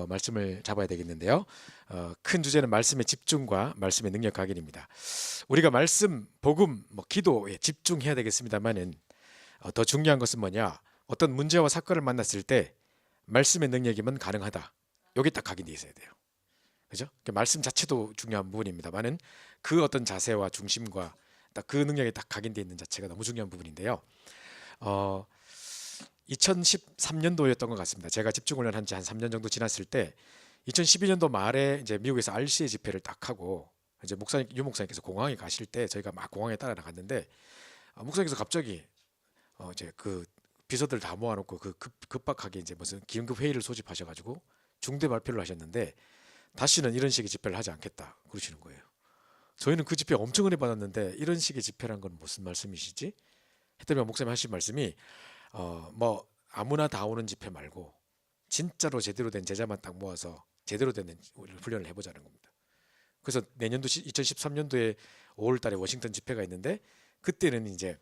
말씀을 잡아야 되겠는데요. 큰 주제는 말씀의 집중과 말씀의 능력 각인입니다. 우리가 말씀, 복음, 기도에 집중해야 되겠습니다만은 더 중요한 것은 뭐냐? 어떤 문제와 사건을 만났을 때 말씀의 능력이면 가능하다. 여기 딱 각인되어 있어야 돼요. 그죠? 말씀 자체도 중요한 부분입니다만은 그 어떤 자세와 중심과 딱 그 능력이 딱 각인되어 있는 자체가 너무 중요한 부분인데요. 어, 2013년도였던 것 같습니다. 제가 집중훈련 한 지 한 3년 정도 지났을 때 2012년도 말에 이제 미국에서 RCA 집회를 딱 하고 이제 유 목사님께서 공항에 가실 때 저희가 막 공항에 따라 나갔는데 목사님께서 갑자기 이제 그 비서들 다 모아놓고 급박하게 이제 무슨 긴급 회의를 소집하셔가지고 중대 발표를 하셨는데 다시는 이런 식의 집회를 하지 않겠다 그러시는 거예요. 저희는 그 집회 엄청 은혜 받았는데 이런 식의 집회란 건 무슨 말씀이시지? 했더니 목사님 하신 말씀이 아무나 다 오는 집회 말고 진짜로 제대로 된 제자만 딱 모아서 제대로 된 훈련을 해보자는 겁니다. 그래서 내년도 2013년도에 5월 달에 워싱턴 집회가 있는데 그때는 이제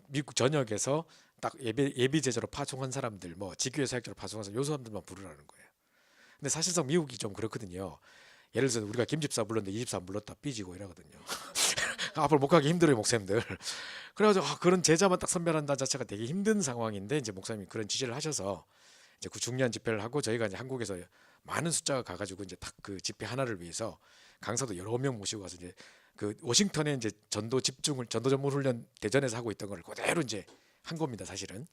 미국 전역에서 딱 예비 제자로 파송한 사람들, 지교회 사역자로 파송한 사람, 요 사람들만 부르라는 거예요. 근데 사실상 미국이 좀 그렇거든요. 예를 들어서 우리가 김집사 불렀는데 이집사 안 불렀다 삐지고 이러거든요. 앞으로 못 가기 힘들어요, 목사님들. 그래가지고 그런 제자만 딱 선별한다는 자체가 되게 힘든 상황인데 이제 목사님이 그런 지시를 하셔서 이제 그 중요한 집회를 하고 저희가 이제 한국에서 많은 숫자가 가가지고 이제 딱 그 집회 하나를 위해서 강사도 여러 명 모시고 가서 이제 그 워싱턴에 이제 전도 전문 훈련 대전에서 하고 있던 걸 그대로 이제 한 겁니다, 사실은.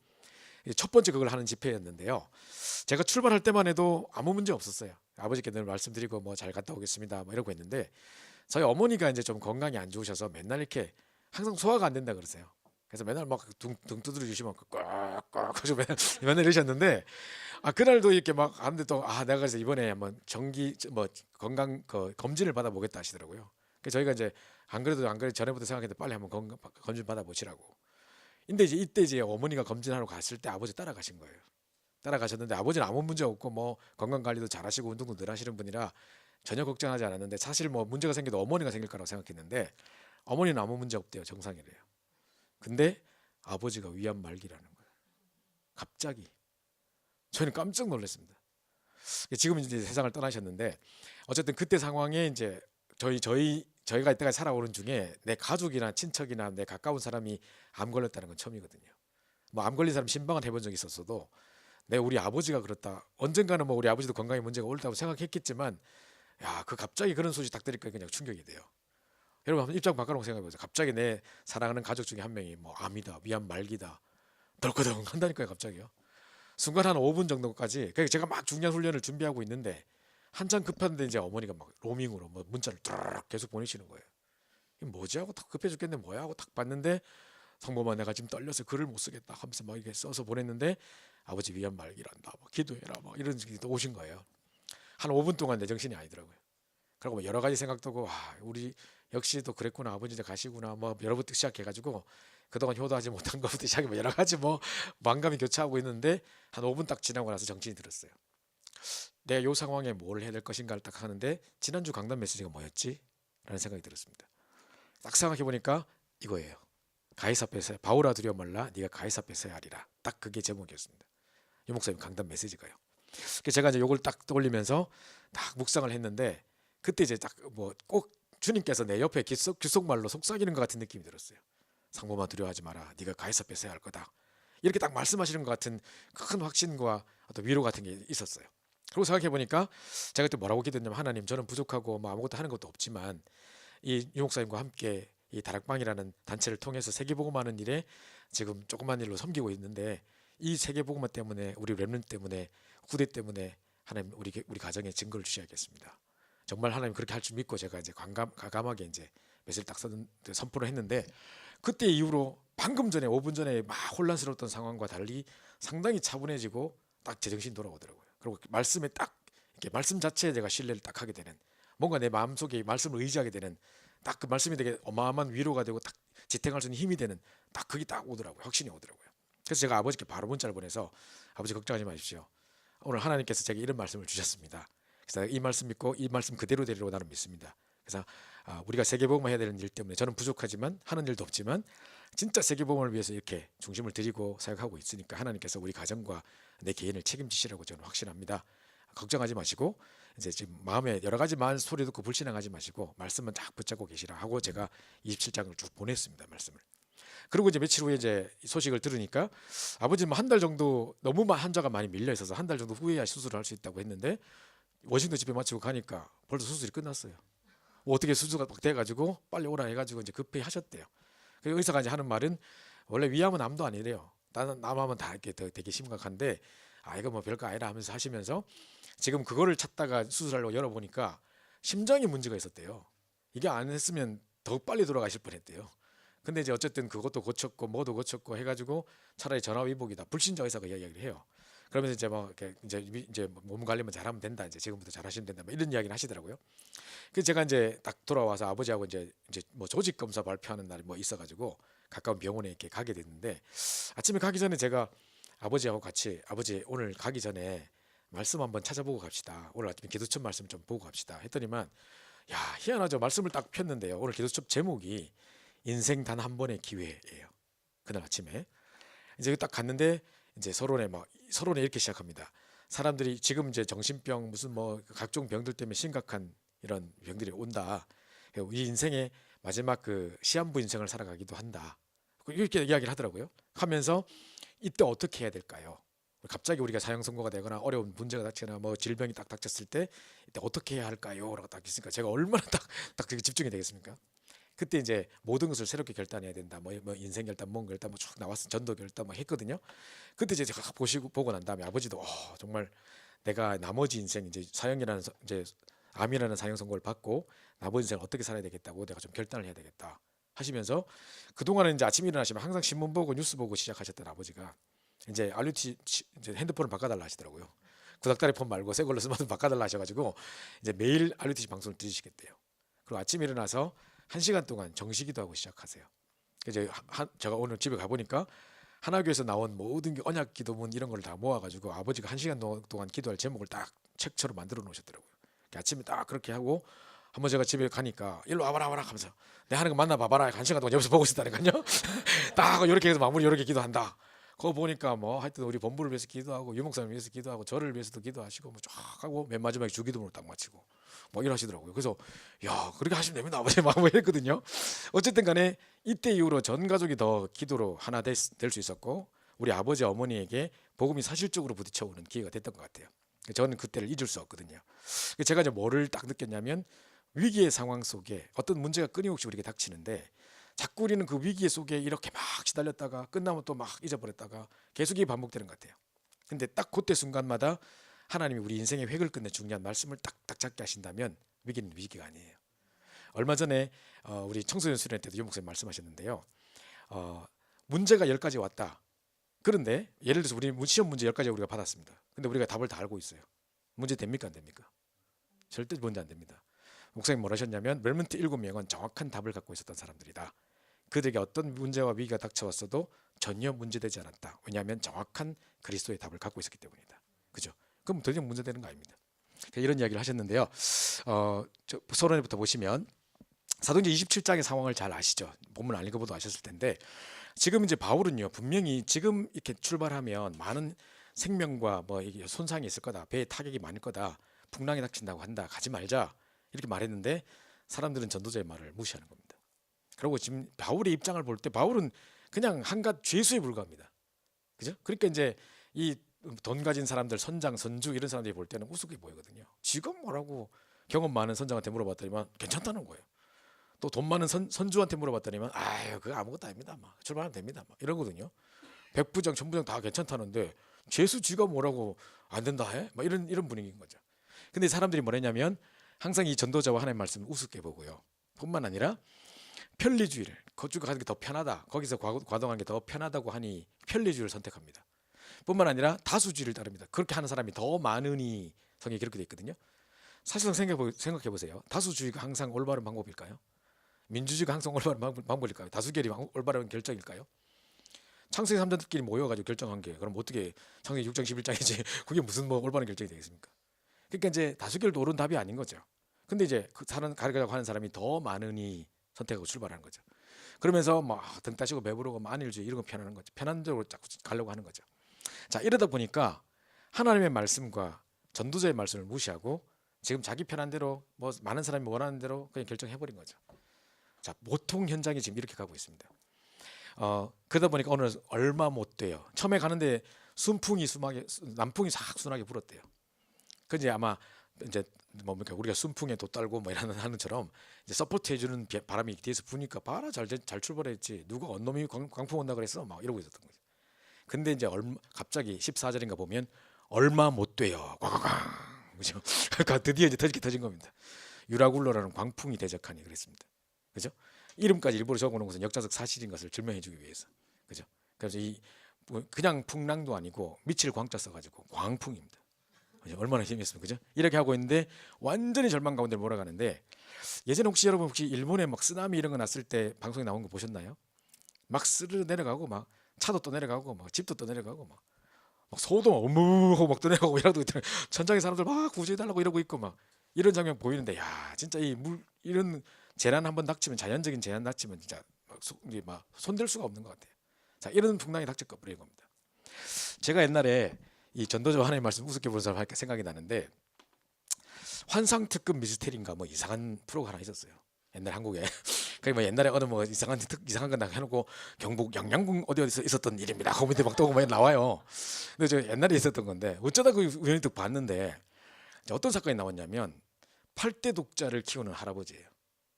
첫 번째 그걸 하는 집회였는데요. 제가 출발할 때만 해도 아무 문제 없었어요. 아버지께 늘 말씀드리고 잘 갔다 오겠습니다 이러고 했는데 저희 어머니가 이제 좀 건강이 안 좋으셔서 맨날 이렇게 항상 소화가 안 된다 그러세요. 그래서 맨날 막 등 두드려 주시면 꽉꽉 하시고 맨날 이러셨는데 그날도 이렇게 막 하는데 또 내가 그래서 이번에 한번 정기 건강 검진을 받아보겠다 하시더라고요. 그래서 저희가 이제 안 그래도 전에부터 생각했는데 빨리 한번 검진 받아보시라고. 근데 이때 이제 어머니가 검진하러 갔을 때 아버지 따라가신 거예요. 따라가셨는데 아버지는 아무 문제 없고 건강 관리도 잘하시고 운동도 늘 하시는 분이라 전혀 걱정하지 않았는데 사실 문제가 생겨도 어머니가 생길 거라고 생각했는데 어머니는 아무 문제 없대요. 정상이래요. 근데 아버지가 위암 말기라는 거예요. 갑자기. 저희는 깜짝 놀랐습니다. 지금 이제 세상을 떠나셨는데 어쨌든 그때 상황에 이제 저희가 이때까지 살아오는 중에 내 가족이나 친척이나 내 가까운 사람이 암 걸렸다는 건 처음이거든요. 암 걸린 사람 신방은 해본 적이 있었어도 우리 아버지가 그렇다. 언젠가는 우리 아버지도 건강에 문제가 옳다고 생각했겠지만 그 갑자기 그런 소식 딱 들으니까 그냥 충격이 돼요. 여러분 한번 입장 바꿔놓고 생각해보세요. 갑자기 내 사랑하는 가족 중에 한 명이 암이다, 위암 말기다, 덜커덩 한다니까요, 갑자기요. 순간 한 5분 정도까지. 그러니까 제가 막 중요한 훈련을 준비하고 있는데 한참 급한데 이제 어머니가 막 로밍으로 문자를 뚜르륵 계속 보내시는 거예요. 이게 뭐지 하고 딱 급해 죽겠네 뭐야 하고 딱 봤는데 성범아 내가 지금 떨려서 글을 못 쓰겠다 하면서 막 이렇게 써서 보냈는데 아버지 위암 말기란다 기도해라 이런 식이 또 오신 거예요. 한 5분 동안 내 정신이 아니더라고요. 그리고 여러 가지 생각도 우리 역시 또 그랬구나 아버지 이제 가시구나 여러분부터 시작해가지고 그동안 효도하지 못한 것부터 시작해 여러 가지 만감이 교차하고 있는데 한 5분 딱 지나고 나서 정신이 들었어요. 내가 이 상황에 뭘 해야 될 것인가를 딱 하는데 지난주 강단 메시지가 뭐였지? 라는 생각이 들었습니다. 딱 생각해 보니까 이거예요. 가이사 앞에서 바울아 두려워 말라 네가 가이사 앞에서야 하리라. 딱 그게 제목이었습니다. 유 목사님 강단 메시지가요. 그래서 제가 이제 요걸 딱 떠올리면서 딱 묵상을 했는데 그때 이제 딱 꼭 주님께서 내 옆에 귓속말로 속삭이는 것 같은 느낌이 들었어요. 상범아 두려워하지 마라. 네가 가이사 앞에서야 할 거다. 이렇게 딱 말씀하시는 것 같은 큰 확신과 어떤 위로 같은 게 있었어요. 그리고 생각해 보니까 제가 또 뭐라고 기도했냐면 하나님 저는 부족하고 아무것도 하는 것도 없지만 이 유목사님과 함께 이 다락방이라는 단체를 통해서 세계복음하는 일에 지금 조그만 일로 섬기고 있는데 이 세계복음 때문에 우리 렘넌트 때문에 후대 때문에 하나님 우리 가정에 증거를 주셔야겠습니다. 정말 하나님 그렇게 할 줄 믿고 제가 이제 과감하게 이제 메시지를 딱 선포를 했는데 그때 이후로 방금 전에 5분 전에 막 혼란스러웠던 상황과 달리 상당히 차분해지고 딱 제정신 돌아오더라고요. 그리고 말씀에 딱 이렇게 말씀 자체에 제가 신뢰를 딱 하게 되는 뭔가 내 마음속에 말씀을 의지하게 되는 딱 그 말씀이 되게 어마어마한 위로가 되고 딱 지탱할 수 있는 힘이 되는 딱 그게 딱 오더라고요. 확신이 오더라고요. 그래서 제가 아버지께 바로 문자를 보내서 아버지 걱정하지 마십시오. 오늘 하나님께서 제게 이런 말씀을 주셨습니다. 그래서 이 말씀 믿고 이 말씀 그대로 되리라고 나는 믿습니다. 그래서 우리가 세계복음을 해야 되는 일 때문에 저는 부족하지만 하는 일도 없지만 진짜 세계복음을 위해서 이렇게 중심을 드리고 사역하고 있으니까 하나님께서 우리 가정과 내 개인을 책임지시라고 저는 확신합니다. 걱정하지 마시고 이제 지금 마음에 여러 가지 말 소리 듣고 불신앙하지 마시고 말씀만 딱 붙잡고 계시라 하고 제가 27장을 쭉 보냈습니다. 말씀을. 그리고 이제 며칠 후에 이제 소식을 들으니까 아버지는 한 달 정도 너무 환자가 많이 밀려 있어서 한 달 정도 후에야 수술을 할 수 있다고 했는데 워싱턴 집회 마치고 가니까 벌써 수술이 끝났어요. 뭐 어떻게 수술가 막 돼가지고 빨리 오라 해가지고 이제 급히 하셨대요. 그리고 의사가 이제 하는 말은 원래 위암은 암도 아니래요. 나는 남하면 다 이렇게 되게 심각한데 이거 뭐 별거 아니라 하면서 하시면서 지금 그거를 찾다가 수술하려고 열어보니까 심장에 문제가 있었대요. 이게 안 했으면 더 빨리 돌아가실 뻔했대요. 근데 이제 어쨌든 그것도 고쳤고 뭐도 고쳤고 해가지고 차라리 전화위복이다. 불신자 의사가 이야기를 해요. 그러면서 이제 뭐 이렇게 이제 몸 관리만 잘하면 된다. 이제 지금부터 잘하시면 된다. 뭐 이런 이야기를 하시더라고요. 그래서 제가 이제 딱 돌아와서 아버지하고 이제 뭐 조직 검사 발표하는 날이 뭐 있어가지고 가까운 병원에 이렇게 가게 됐는데 아침에 가기 전에 제가 아버지하고 같이 아버지 오늘 가기 전에 말씀 한번 찾아보고 갑시다. 오늘 아침에 기도첩 말씀 좀 보고 갑시다. 했더니만 야 희한하죠. 말씀을 딱 폈는데요. 오늘 기도첩 제목이 인생 단 한 번의 기회예요. 그날 아침에 이제 딱 갔는데 이제 서론에 이렇게 시작합니다. 사람들이 지금 이제 정신병 무슨 뭐 각종 병들 때문에 심각한 이런 병들이 온다. 이 인생의 마지막 그 시한부 인생을 살아가기도 한다. 이렇게 이야기를 하더라고요. 하면서 이때 어떻게 해야 될까요? 갑자기 우리가 사형 선고가 되거나 어려운 문제가 닥치거나 뭐 질병이 딱 닥쳤을 때 이때 어떻게 해야 할까요? 라고 딱 있으니까 제가 얼마나 딱 집중이 되겠습니까? 그때 이제 모든 것을 새롭게 결단해야 된다. 뭐 인생 결단, 뭔 결단, 뭐 쭉 나왔어, 전도 결단, 뭐 했거든요. 그때 이제 제가 보고 난 다음에 아버지도 정말 내가 나머지 인생 이제 사형이라는 이제 암이라는 사형 선고를 받고 나머지 인생을 어떻게 살아야 되겠다고 내가 좀 결단을 해야 되겠다 하시면서 그동안은 이제 아침에 일어나시면 항상 신문 보고 뉴스 보고 시작하셨던 아버지가 이제 RUT 이제 핸드폰을 바꿔달라 하시더라고요. 구닥다리 폰 말고 새 걸로 스마트폰 바꿔달라 하셔가지고 이제 매일 RUTC 방송을 들으시겠대요. 그리고 아침에 일어나서 1시간 동안 정시기도 하고 시작하세요. 이제 제가 오늘 집에 가보니까 하나교에서 나온 모든 언약 기도문 이런 걸 다 모아가지고 아버지가 1시간 동안 기도할 제목을 딱 책처럼 만들어 놓으셨더라고요. 아침에 딱 그렇게 하고 한번 제가 집에 가니까 일로 와봐라 하면서 내 하는 거 만나 봐봐라. 1시간 동안 옆에서 보고 있었다니까요. 딱 이렇게 해서 마무리 이렇게 기도한다. 그거 보니까 뭐 하여튼 우리 본부를 위해서 기도하고 유목사님 위해서 기도하고 저를 위해서도 기도하시고 뭐 쫙 하고 맨 마지막에 주기도문을 딱 마치고 뭐 이러시더라고요. 그래서 야 그렇게 하시면 됩니다 아버지 마음을 했거든요. 어쨌든 간에 이때 이후로 전 가족이 더 기도로 하나 될 수 있었고 우리 아버지 어머니에게 복음이 사실적으로 부딪혀오는 기회가 됐던 것 같아요. 저는 그때를 잊을 수 없거든요. 제가 이제 뭐를 딱 느꼈냐면 위기의 상황 속에 어떤 문제가 끊임없이 우리에게 닥치는데 자꾸 우리는 그 위기 속에 이렇게 막 시달렸다가 끝나면 또 막 잊어버렸다가 계속 이게 반복되는 것 같아요. 근데 딱 그때 순간마다 하나님이 우리 인생의 획을 끝내 중요한 말씀을 딱딱 잡게 하신다면 위기는 위기가 아니에요. 얼마 전에 우리 청소년 수련회 때도 유 목사님 말씀하셨는데요. 문제가 10가지 왔다. 그런데 예를 들어서 우리 시험 문제 10가지 우리가 받았습니다. 근데 우리가 답을 다 알고 있어요. 문제 됩니까 안 됩니까? 절대 문제 안 됩니다. 목사님 뭐라 하셨냐면 멜먼트 7명은 정확한 답을 갖고 있었던 사람들이다. 그들에게 어떤 문제와 위기가 닥쳐왔어도 전혀 문제되지 않았다. 왜냐하면 정확한 그리스도의 답을 갖고 있었기 때문이다. 그죠? 그럼 더 이상 문제되는 거 아닙니다. 이런 이야기를 하셨는데요. 서론에부터 보시면 사도행전 27장의 상황을 잘 아시죠? 본문 안 읽어봐도 아셨을 텐데 지금 이제 바울은요 분명히 지금 이렇게 출발하면 많은 생명과 뭐 손상이 있을 거다, 배에 타격이 많을 거다, 풍랑이 닥친다고 한다, 가지 말자 이렇게 말했는데 사람들은 전도자의 말을 무시하는 겁니다. 그리고 지금 바울의 입장을 볼 때 바울은 그냥 한갓 죄수에 불과합니다. 그죠? 그러니까 이제 이 돈 가진 사람들, 선장, 선주 이런 사람들이 볼 때는 우습게 보이거든요. 지금 뭐라고 경험 많은 선장한테 물어봤더니만 괜찮다는 거예요. 또 돈 많은 선주한테 물어봤더니만 아유 그거 아무것도 아닙니다. 막 출발하면 됩니다. 막 이러거든요. 백부장, 천부장 다 괜찮다는데 죄수 쥐가 뭐라고 안 된다 해? 막 이런 분위기인 거죠. 근데 사람들이 뭐랬냐면 항상 이 전도자와 하나님의 말씀을 우습게 보고요. 뿐만 아니라 편리주의를 거주가 하는 게 더 편하다. 거기서 과동하는 게 더 편하다고 하니 편리주의를 선택합니다. 뿐만 아니라 다수주의를 따릅니다. 그렇게 하는 사람이 더 많으니 성경에 그렇게 돼 있거든요. 사실상 생각해 보세요. 다수주의가 항상 올바른 방법일까요? 민주주의가 항상 올바른 방법일까요? 다수결이 올바른 결정일까요? 창세기 3장들끼리 모여가지고 결정한 게 그럼 어떻게 창세기 6장 11장이지 그게 무슨 뭐 올바른 결정이 되겠습니까? 그러니까 이제 다수결도 옳은 답이 아닌 거죠. 근데 이제 그 가려고 하는 사람이 더 많으니 선택하고 출발하는 거죠. 그러면서 막 등 따시고 배부르고 만일주의 이런 거 편하는 거죠. 편한 쪽으로 자꾸 가려고 하는 거죠. 자 이러다 보니까 하나님의 말씀과 전도자의 말씀을 무시하고 지금 자기 편한 대로 뭐 많은 사람이 원하는 대로 그냥 결정해버린 거죠. 자, 보통 현장이 지금 이렇게 가고 있습니다. 그러다 보니까 오늘 얼마 못 돼요. 처음에 가는데 남풍이 싹 순하게 불었대요. 그 이제 아마 이제 뭡니까 우리가 순풍에 돛 달고 뭐 이러는 하는처럼 이제 서포트 해주는 바람이 뒤에서 부니까 봐라 잘 출발했지. 누가 언놈이 광풍 온다 그랬어 막 이러고 있었던 거죠. 근데 이제 갑자기 14절인가 보면 얼마 못 돼요. 꽝꽝꽝. 그죠? 그러니까 드디어 이제 터진 겁니다. 유라굴로라는 광풍이 대적하니 그랬습니다. 그죠? 이름까지 일부러 적어놓은 것은 역사적 사실인 것을 증명해주기 위해서. 그죠? 그래서 그냥 풍랑도 아니고 미칠 광자 써가지고 광풍입니다. 그죠? 얼마나 힘있습니까? 그죠? 이렇게 하고 있는데 완전히 절망 가운데 몰아가는데 예전에 혹시 여러분 일본에 막 쓰나미 이런 거 났을 때 방송에 나온 거 보셨나요? 막 스르르 내려가고 막 차도 또 내려가고 막 집도 또 내려가고 막 소도 막 어무하고 막 떠내려가고 이러고 있더니 천장에 사람들 막 구조해달라고 이러고 있고 막 이런 장면 보이는데 야 진짜 이런 재난 한번 닥치면 자연적인 재난 닥치면 진짜 막 손댈 수가 없는 것 같아요. 자 이런 풍랑이 닥쳐버린 겁니다. 제가 옛날에 이 전도자 하나님 말씀 우습게 보는 사람 생각이 나는데 환상특급 미스테리인가 뭐 이상한 프로가 하나 있었어요. 옛날 한국에. 그게 뭐 옛날에 어느 뭐 이상한 거 해놓고 경북 양양군 어디서 있었던 일입니다. 거기에 막 또 뭐 나와요. 근데 저 옛날에 있었던 건데 어쩌다 그 우연히 또 봤는데 어떤 사건이 나왔냐면 8대 독자를 키우는 할아버지예요.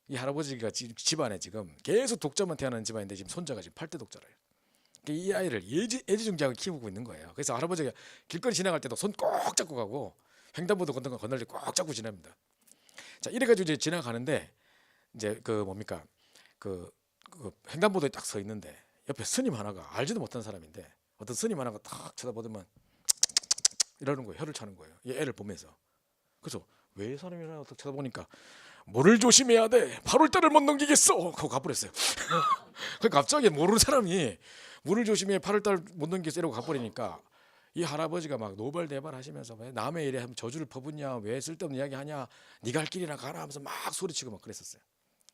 이 할아버지가 집안에 지금 계속 독자만 태어나는 집안인데 지금 손자가 지금 8대 독자래요. 이 아이를 애지중지하게 키우고 있는 거예요. 그래서 할아버지가 길거리 지나갈 때도 손 꼭 잡고 가고 횡단보도 건널 때 꼭 잡고 지납니다. 자 이래가지고 이제 지나가는데 이제 그 뭡니까 그 횡단보도에 딱 서 있는데 옆에 스님 하나가 알지도 못한 사람인데 어떤 스님 하나가 딱 쳐다보더만 이러는 거예요. 혀를 차는 거예요. 이 애를 보면서. 그래서 왜 사람이나 딱 쳐다보니까 뭐를 조심해야 돼. 8월달을 못 넘기겠어. 하고 가버렸어요. 갑자기 모르는 사람이 물을 조심해 8월달 못 넘기겠어 이러고 가버리니까 이 할아버지가 막 노발대발 하시면서 왜 남의 일에 저주를 퍼붓냐 왜 쓸데없는 이야기 하냐 네가 할 길이나 가라 하면서 막 소리치고 막 그랬었어요.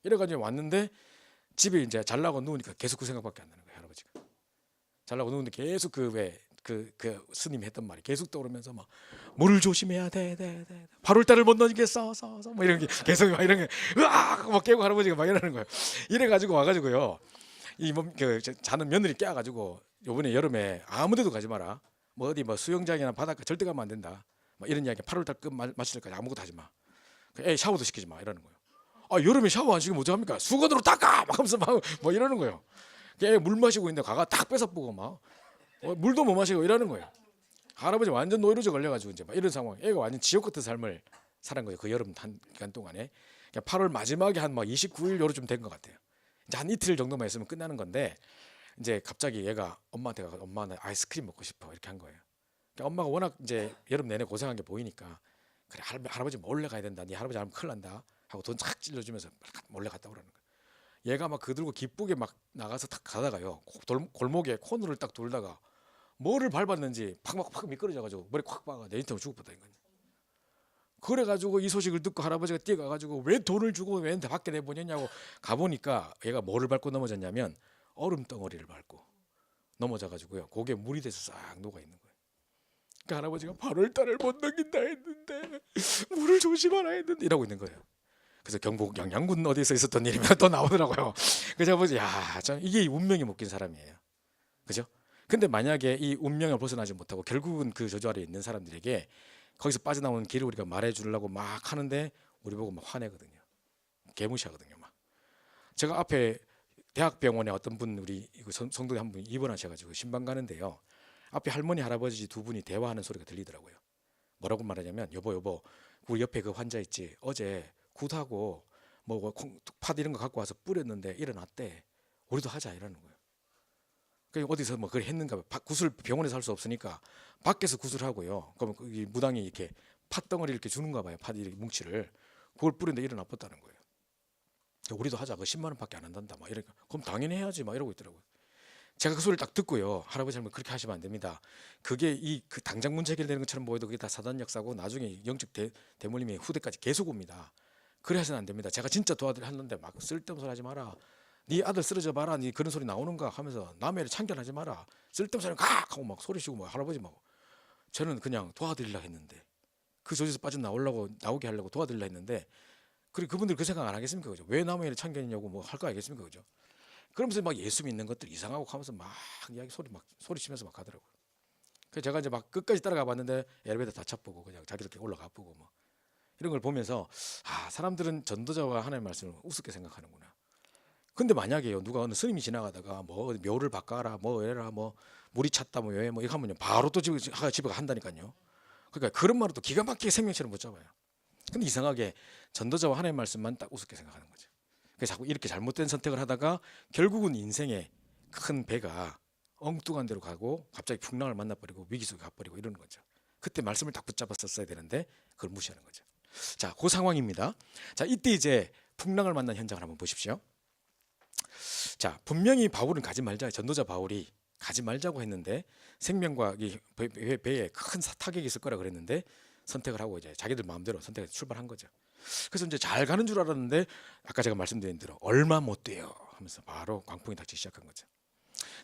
이래가지고 왔는데 집에 이제 잘나고 누우니까 계속 그 생각밖에 안 나는 거예요. 할아버지가 잘나고 누우는데 계속 그 스님이 했던 말이 계속 떠오르면서 막 물을 조심해야 돼 8월달을 못 넘기겠어 뭐 이런 게 계속 막 이런 게 으악 막 깨고 할아버지가 막 이러는 거예요. 이래가지고 와가지고요 자는 며느리 깨가지고 요번에 여름에 아무데도 가지 마라. 뭐 어디 뭐 수영장이나 바닷가 절대 가면 안 된다. 막 이런 이야기 8월달 끝 마칠 때까지 아무것도 하지 마. 애 샤워도 시키지 마 이러는 거예요. 아 여름에 샤워 안 시키면 어떡합니까? 수건으로 닦아 막 하면서 막 뭐 이러는 거예요. 애 물 마시고 있는데 가가 딱 뺏어보고 막 물도 못 마시고 이러는 거예요. 할아버지 완전 노이로제 걸려가지고 이제 막 이런 상황. 애가 완전 지옥 같은 삶을 살은 거예요. 그 여름 기간 동안에. 그러니까 8월 마지막에 한 막 29일 요로쯤 된 것 같아요. 이제 한 이틀 정도만 있으면 끝나는 건데 이제 갑자기 얘가 엄마한테 가서 엄마 나 아이스크림 먹고 싶어 이렇게 한 거예요. 그러니까 엄마가 워낙 이제 여름 내내 고생한 게 보이니까 그래 할아버지 몰래 가야 된다. 네 할아버지 알면 큰일 난다 하고 돈 착 찔러주면서 몰래 갔다 오라는 거예요. 얘가 막 그 들고 기쁘게 막 나가서 탁 가다가요 골목에 코너를 딱 돌다가 뭐를 밟았는지 팍 미끄러져가지고 머리 콱 박아 내인탕으로 죽을 뻔한 거예요. 그래가지고 이 소식을 듣고 할아버지가 뛰어가가지고 왜 돈을 주고 왜 밖에 내보냈냐고 가보니까 얘가 뭐를 밟고 넘어졌냐면 얼음 덩어리를 밟고 넘어져가지고요 고개 물이 돼서 싹 녹아 있는 거예요. 그러니까 할아버지가 8월달을 못 넘긴다 했는데 물을 조심하라 했는데 이러고 있는 거예요. 그래서 경북 양양군 어디서 있었던 일이면 또 나오더라고요. 그래서 아버지 참 이게 운명이 묶인 사람이에요. 그죠? 근데 만약에 이 운명을 벗어나지 못하고 결국은 그 저주 아래에 있는 사람들에게 거기서 빠져나오는 길을 우리가 말해주려고 막 하는데 우리 보고 막 화내거든요. 개무시하거든요. 막 제가 앞에 대학병원에 어떤 분 우리 성도에 한 분이 입원하셔가지고 신방 가는데요. 앞에 할머니 할아버지 두 분이 대화하는 소리가 들리더라고요. 뭐라고 말하냐면 여보 우리 옆에 그 환자 있지 어제 굿하고 뭐 팥 이런 거 갖고 와서 뿌렸는데 일어났대. 우리도 하자 이러는 거예요. 그 어디서 뭐 그걸 했는가 봐. 굿을 병원에서 할 수 없으니까 밖에서 굿을 하고요. 그러면 이 무당이 이렇게 팥덩어리 이렇게 주는가 봐요. 팥 이렇게 뭉치를 그걸 뿌렸는데 일어났다는 거예요. 우리도 하자. 그 10만 원밖에 안 한단다. 막 이러니까 그럼 당연히 해야지. 막 이러고 있더라고요. 제가 그 소리를 딱 듣고요. 할아버지 할머니 그렇게 하시면 안 됩니다. 그게 그 당장 문제 해결되는 것처럼 보여도 그게 다 사단 역사고 나중에 영적 대물림의 후대까지 계속 옵니다. 그래 해서는 안 됩니다. 제가 진짜 도와드려 하는데 막 쓸데없는 소리 하지 마라. 네 아들 쓰러져 봐라. 네 그런 소리 나오는가 하면서 남의 애를 참견하지 마라. 쓸데없는 소리 각 하고 막 소리치고 막 할아버지 막 저는 그냥 도와드리려고 했는데 그 조지에서 빠져나오려고 나오게 하려고 도와드리려 했는데 그분들 그 생각 안 하겠습니까? 그죠? 왜 남의 일에 참견이냐고 뭐 할 거 알겠습니까? 그죠? 그러면서 막 예수 믿는 것들 이상하고 하면서 막 이야기 소리 치면서 막 하더라고요. 그래서 제가 이제 막 끝까지 따라가 봤는데 엘리베이터 다 쳤보고 그냥 자기들끼리 올라가 보고 뭐 이런 걸 보면서 아, 사람들은 전도자와 하나님의 말씀을 우습게 생각하는구나. 근데 만약에요, 누가 어느 스님이 지나가다가 뭐 묘를 바꿔라 뭐 이래라 뭐 물이 찼다 뭐 왜 뭐 이거 하면요 바로 또 집에 가 한다니까요. 그러니까 그런 말을 또 기가 막히게 생명처럼 못 잡아요. 근데 이상하게 전도자와 하나님의 말씀만 딱 우습게 생각하는 거죠. 그래서 자꾸 이렇게 잘못된 선택을 하다가 결국은 인생의 큰 배가 엉뚱한 데로 가고 갑자기 풍랑을 만나버리고 위기 속에 가버리고 이러는 거죠. 그때 말씀을 딱 붙잡았었어야 되는데 그걸 무시하는 거죠. 자, 그 상황입니다. 자, 이때 이제 풍랑을 만난 현장을 한번 보십시오. 자, 분명히 바울은 가지 말자, 전도자 바울이 가지 말자고 했는데 생명과 이 배에 큰 타격이 있을 거라 그랬는데 선택을 하고 이제 자기들 마음대로 선택해서 출발한 거죠. 그래서 이제 잘 가는 줄 알았는데 아까 제가 말씀드린 대로 얼마 못 돼요 하면서 바로 광풍이 닥치기 시작한 거죠.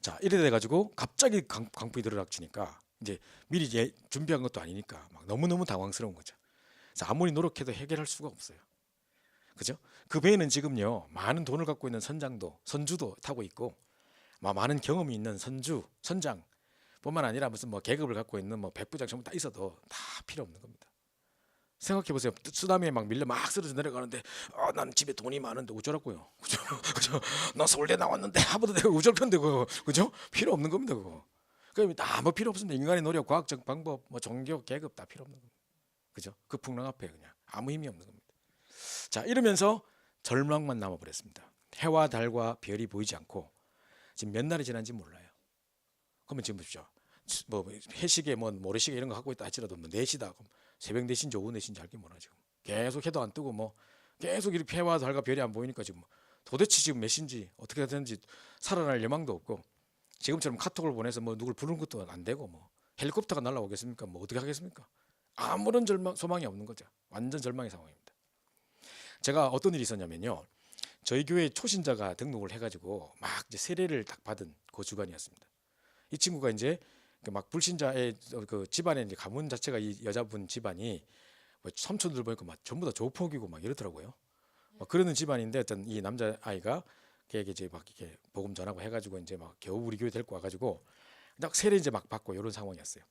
자, 이래 돼 가지고 갑자기 광풍이 들어닥치니까 이제 미리 준비한 것도 아니니까 막 너무너무 당황스러운 거죠. 그래서 아무리 노력해도 해결할 수가 없어요. 그죠? 그 배에는 지금요 많은 돈을 갖고 있는 선주도 타고 있고 많은 경험이 있는 선장 뿐만 아니라 무슨 뭐 계급을 갖고 있는 뭐 백부장 전부 다 있어도 다 필요 없는 겁니다. 생각해 보세요. 쓰나미에 막 밀려 막 쓰러져 내려가는데 난 집에 돈이 많은데 어쩌라고요. 그죠? 그죠? 나 서울대 나왔는데 하버드 대고 우절편데 그거 그죠? 필요 없는 겁니다. 그거. 그럼 다뭐 필요 없습니다. 인간의 노력, 과학적 방법, 뭐 종교, 계급 다 필요 없는 겁니다. 그죠? 그 풍랑 앞에 그냥 아무 힘이 없는 겁니다. 자, 이러면서 절망만 남아버렸습니다. 해와 달과 별이 보이지 않고 지금 몇 날이 지난지 몰라요. 그러면 지금 보십시오. 뭐 회식에 뭐 모래시계 이런 거 하고 있다 할지라도 뭐 4시다. 그럼 새벽 4시인지 오후 4시인지 알게 몰라 지금. 계속 해도 안 뜨고 뭐 계속 이렇게 해와 달과 별이 안 보이니까 지금 도대체 지금 몇 시인지 어떻게 되는지 살아날 여망도 없고 지금처럼 카톡을 보내서 뭐 누굴 부르는 것도 안 되고 뭐 헬리콥터가 날아오겠습니까? 뭐 어떻게 하겠습니까? 아무런 소망이 없는 거죠. 완전 절망의 상황입니다. 제가 어떤 일이 있었냐면요. 저희 교회 초신자가 등록을 해가지고 막 이제 세례를 딱 받은 그 주간이었습니다. 이 친구가 이제 막 불신자의 그 집안의 이제 가문 자체가 이 여자분 집안이 뭐 삼촌들 보니까 막 전부 다 조폭이고 막 이렇더라고요. 막 그러는 집안인데 어떤 이 남자 아이가 걔에게 이제 막 이렇게 복음 전하고 해가지고 이제 막 겨우 우리 교회 데리고 와가지고 딱 세례 이제 막 받고 이런 상황이었어요.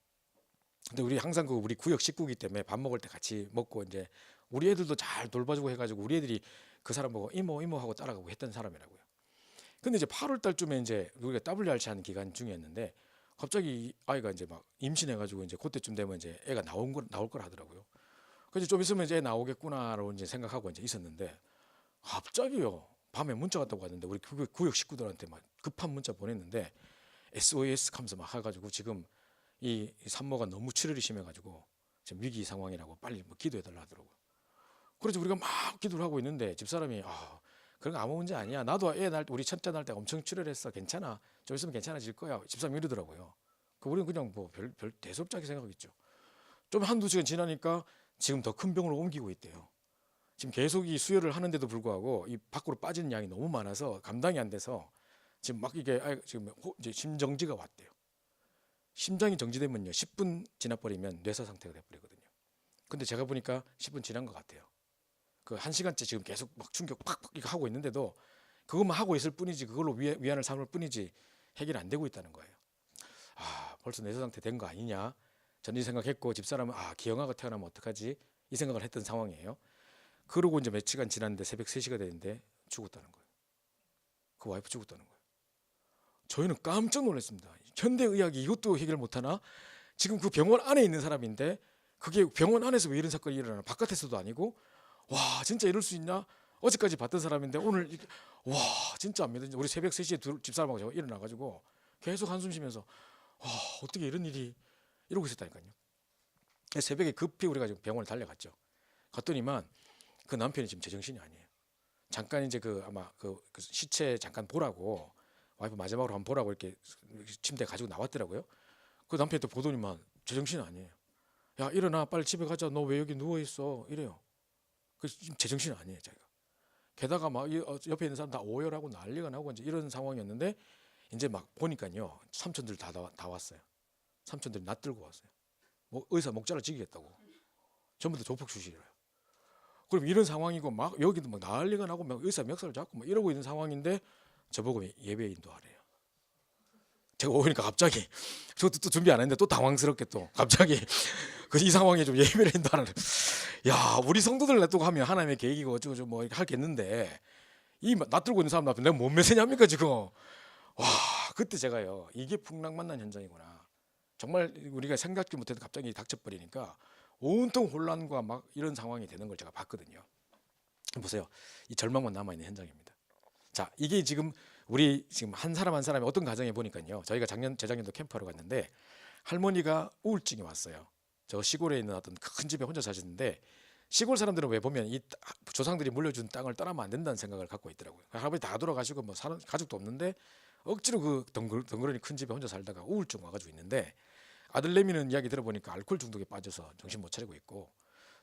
근데 우리 항상 그 우리 구역 식구기 때문에 밥 먹을 때 같이 먹고 이제 우리 애들도 잘 돌봐주고 해가지고 우리 애들이 그 사람 보고 이모 하고 따라가고 했던 사람이라고요. 근데 이제 8월 달쯤에 이제 우리가 WRC 하는 기간 중이었는데 갑자기 아이가 이제 막 임신해가지고 이제 그때쯤 되면 이제 애가 나올 걸 하더라고요. 그래서 좀 있으면 이제 애 나오겠구나라고 이제 생각하고 이제 있었는데 갑자기요 밤에 문자 왔다고 하는데 우리 구역 식구들한테 막 급한 문자 보냈는데 SOS 하면서 막 해가지고 지금 이 산모가 너무 출혈이 심해가지고 지금 위기 상황이라고 빨리 뭐 기도해달라 하더라고요. 그래서 우리가 막 기도를 하고 있는데 집사람이 그런 거 아무 문제 아니야. 나도 우리 첫째 날 때 엄청 출혈했어. 괜찮아. 좀 있으면 괜찮아질 거야. 집사람이 이러더라고요. 우리는 그냥 뭐 별 대수롭지 않게 생각했죠. 좀 한두 시간 지나니까 지금 더 큰 병으로 옮기고 있대요. 지금 계속 이 수혈을 하는데도 불구하고 이 밖으로 빠지는 양이 너무 많아서 감당이 안 돼서 지금 막 이게 지금 이제 심정지가 왔대요. 심장이 정지되면요 10분 지나버리면 뇌사 상태가 돼버리거든요. 근데 제가 보니까 10분 지난 것 같아요. 그 1시간째 지금 계속 막 충격 팍팍 이거 하고 있는데도 그것만 하고 있을 뿐이지 그걸로 위안을 삼을 뿐이지 해결이 안 되고 있다는 거예요. 벌써 뇌사 상태 된 거 아니냐 저는 이 생각했고 집사람은 기형아가 태어나면 어떡하지 이 생각을 했던 상황이에요. 그러고 이제 며칠간 지났는데 새벽 3시가 되는데 죽었다는 거예요. 그 와이프 죽었다는 거예요. 저희는 깜짝 놀랐습니다. 현대의학이 이것도 해결 못하나? 지금 그 병원 안에 있는 사람인데 그게 병원 안에서 왜 이런 사건이 일어나나? 바깥에서도 아니고 와 진짜 이럴 수 있나? 어제까지 봤던 사람인데 오늘 와 진짜 안 믿어지죠. 우리 새벽 3시에 집사람하고 제가 일어나가지고 계속 한숨 쉬면서 와 어떻게 이런 일이 이러고 있었다니까요. 새벽에 급히 우리가 지금 병원을 달려갔죠. 갔더니만 그 남편이 지금 제정신이 아니에요. 잠깐 이제 아마 그 시체 잠깐 보라고 와이프 마지막으로 한번 보라고 이렇게 침대 가지고 나왔더라고요. 그 남편이 또 보더니만 제정신 아니에요. 야 일어나 빨리 집에 가자. 너 왜 여기 누워 있어? 이래요. 그 지금 제정신 아니에요 자기가. 게다가 막 옆에 있는 사람 다 오열하고 난리가 나고 이제 이런 상황이었는데 이제 막 보니까요 삼촌들 다 왔어요. 삼촌들이 낯들고 왔어요. 뭐 의사 목자를 지기겠다고. 전부 다 조폭 출신이에요. 그럼 이런 상황이고 막 여기도 막 난리가 나고 막 의사 멱살을 잡고 막 이러고 있는 상황인데 저보고 예배 인도하래요. 제가 오니까 갑자기 저도 또 준비 안 했는데 또 당황스럽게 또 갑자기 그 이 상황에 좀 예배를 인도하는. 야, 우리 성도들 놔두고 하면 하나님의 계획이고 어쩌고 뭐 이렇게 할겠는데 이 낯들고 있는 사람 앞에 내가 뭔 메시냐입니까 지금. 와, 그때 제가요, 이게 풍랑만난 현장이구나. 정말 우리가 생각지 못해도 갑자기 닥쳐버리니까 온통 혼란과 막 이런 상황이 되는 걸 제가 봤거든요. 보세요, 이 절망만 남아있는 현장입니다. 자, 이게 지금 우리 지금 한 사람 한 사람이 어떤 가정에 보니까요, 저희가 재작년도 캠프하러 갔는데 할머니가 우울증이 왔어요. 저 시골에 있는 어떤 큰 집에 혼자 사시는데, 시골 사람들은 왜 보면 이 조상들이 물려준 땅을 떠나면 안 된다는 생각을 갖고 있더라고요. 할아버지 다 돌아가시고 뭐 사는 가족도 없는데 억지로 그 덩그러니 큰 집에 혼자 살다가 우울증 와가지고 있는데, 아들내미는 이야기 들어보니까 알코올 중독에 빠져서 정신 못 차리고 있고,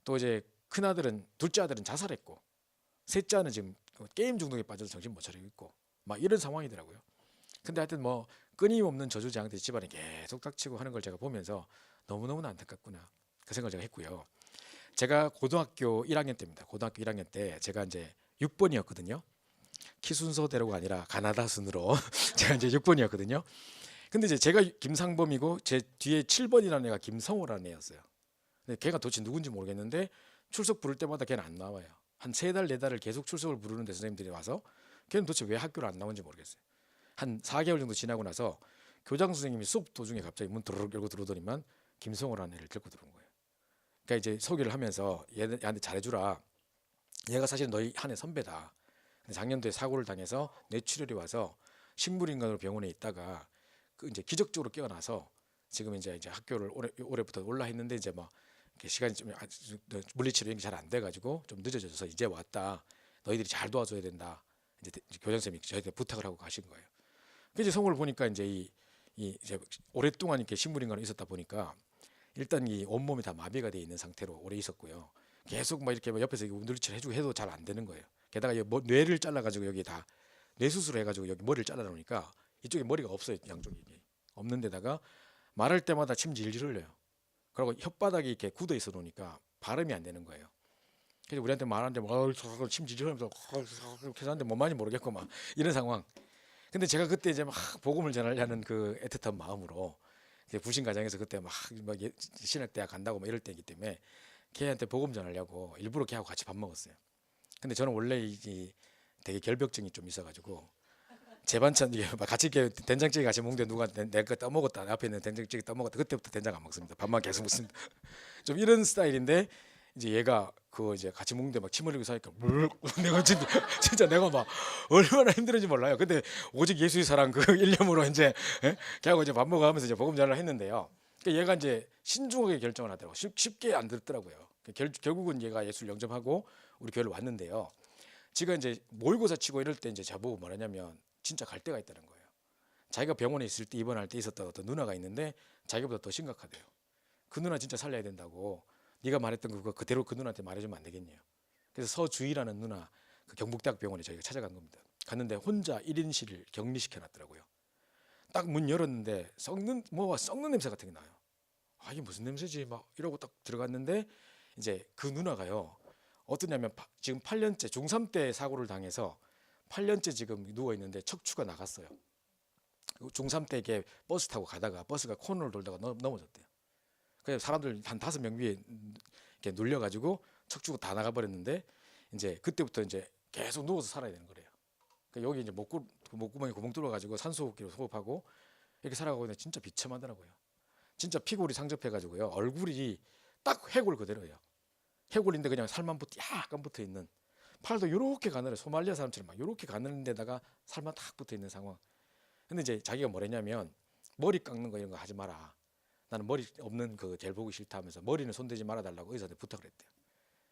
또 이제 큰 아들은, 둘째 아들은 자살했고, 셋째 아는 지금 게임 중독에 빠져서 정신 못 차리고 있고, 막 이런 상황이더라고요. 근데 하여튼 뭐 끊임없는 저주장한테 집안이 계속 닥치고 하는 걸 제가 보면서 너무너무 안타깝구나, 그 생각을 제가 했고요. 제가 고등학교 1학년 때입니다. 고등학교 1학년 때 제가 이제 6번이었거든요. 키 순서대로가 아니라 가나다 순으로 제가 이제 6번이었거든요. 근데 이제 제가 김상범이고 제 뒤에 7번이라는 애가 김성호라는 애였어요. 근데 걔가 도대체 누군지 모르겠는데 출석 부를 때마다 걔는 안 나와요. 한 3달 4달을 계속 출석을 부르는데 선생님들이 와서 걔는 도대체 왜 학교를 안 나오는지 모르겠어요. 한 4개월 정도 지나고 나서 교장 선생님이 수업 도중에 갑자기 문 드르륵 열고 들어오더니만 김성호라는 애를 데리고 들어온 거예요. 그러니까 이제 소개를 하면서 얘한테 잘해주라. 얘가 사실 너희 한 해 선배다. 근데 작년도에 사고를 당해서 뇌출혈이 와서 식물인간으로 병원에 있다가 그 이제 기적적으로 깨어나서 지금 이제 학교를 올해부터 올라 했는데 이제 뭐 시간이 좀 물리치료 이런 게 잘 안 돼가지고 좀 늦어져서 이제 왔다. 너희들이 잘 도와줘야 된다. 이제 교장 선생님이 저희한테 부탁을 하고 가신 거예요. 그래서 성호를 보니까 이제 이 이제 오랫동안 이렇게 식물인간으로 있었다 보니까 일단 이 온몸이 다 마비가 돼 있는 상태로 오래 있었고요. 계속 막 이렇게 옆에서 물리치료 해주고 해도 잘 안 되는 거예요. 게다가 뇌를 잘라가지고 여기 다 뇌 수술을 해가지고 여기 머리를 잘라 놓으니까 이쪽에 머리가 없어요. 양쪽이 없는 데다가 말할 때마다 침 질질 흘려요. 그리고 혓바닥이 이렇게 굳어 있어 놓으니까 발음이 안 되는 거예요. 그래서 우리한테 말하는데 침 질질 흘리면서 이렇게 하는데 뭔 말인지 모르겠고 막 이런 상황. 근데 제가 그때 이제 막 복음을 전하려는 그 애틋한 마음으로 부신 가정에서 그때 막 신학대학 간다고 막 이럴 때이기 때문에 걔한테 복음 전하려고 일부러 걔하고 같이 밥 먹었어요. 근데 저는 원래 되게 결벽증이 좀 있어가지고 제 반찬 이게 같이 이렇게 된장찌개 같이 먹는데 누가 내 거 떠먹었다, 내 앞에 있는 된장찌개 떠먹었다, 그때부터 된장 안 먹습니다. 밥만 계속 먹습니다. 좀 이런 스타일인데 이제 얘가 그거 이제 같이 먹는데 막 침 흘리고 사니까 내가 진짜 내가 막 얼마나 힘들었는지 몰라요. 근데 오직 예수의 사랑 그 일념으로 이제 걔하고 이제 밥 먹어가면서 이제 복음 전을 했는데요. 그러니까 얘가 이제 신중하게 결정을 하더라고. 쉽게 안 듣더라고요. 결국은 얘가 예수를 영접하고 우리 교회를 왔는데요. 지가 이제 모의고사 치고 이럴 때 이제 저보고 뭐라냐면 진짜 갈 데가 있다는 거예요. 자기가 병원에 있을 때 입원할 때 있었던 어떤 누나가 있는데 자기보다 더 심각하대요. 그 누나 진짜 살려야 된다고. 네가 말했던 그거 그대로 그 누나한테 말해주면 안 되겠냐. 그래서 서주희라는 누나 그 경북대학 병원에 저희가 찾아간 겁니다. 갔는데 혼자 1인실을 격리시켜 놨더라고요. 딱 문 열었는데 썩는 냄새 같은 게 나요. 아, 이게 무슨 냄새지 막 이러고 딱 들어갔는데 이제 그 누나가요, 어떠냐면 지금 8년째 중3 때 사고를 당해서 8년째 지금 누워 있는데 척추가 나갔어요. 중3 때 이게 버스 타고 가다가 버스가 코너를 돌다가 넘어졌대요. 그래서 사람들 한 5명 위에 이렇게 눌려가지고 척추가 다 나가버렸는데 이제 그때부터 이제 계속 누워서 살아야 되는 거래요. 그러니까 여기 이제 목구멍에 구멍 뚫어가지고 산소호흡기로 호흡하고 이렇게 살아가고 있는데 진짜 비참하더라고요. 진짜 피골이 상접해가지고요, 얼굴이 딱 해골 그대로예요. 해골인데 그냥 살만 약간 붙어 있는, 팔도 요렇게 가늘어, 소말리아 사람처럼 막 요렇게 가늘은 데다가 살만 딱 붙어 있는 상황. 근데 이제 자기가 뭐랬냐면 머리 깎는 거 이런 거 하지 마라. 나는 머리 없는 그 젤 보기 싫다 하면서 머리는 손대지 말아 달라고 의사한테 부탁을 했대요.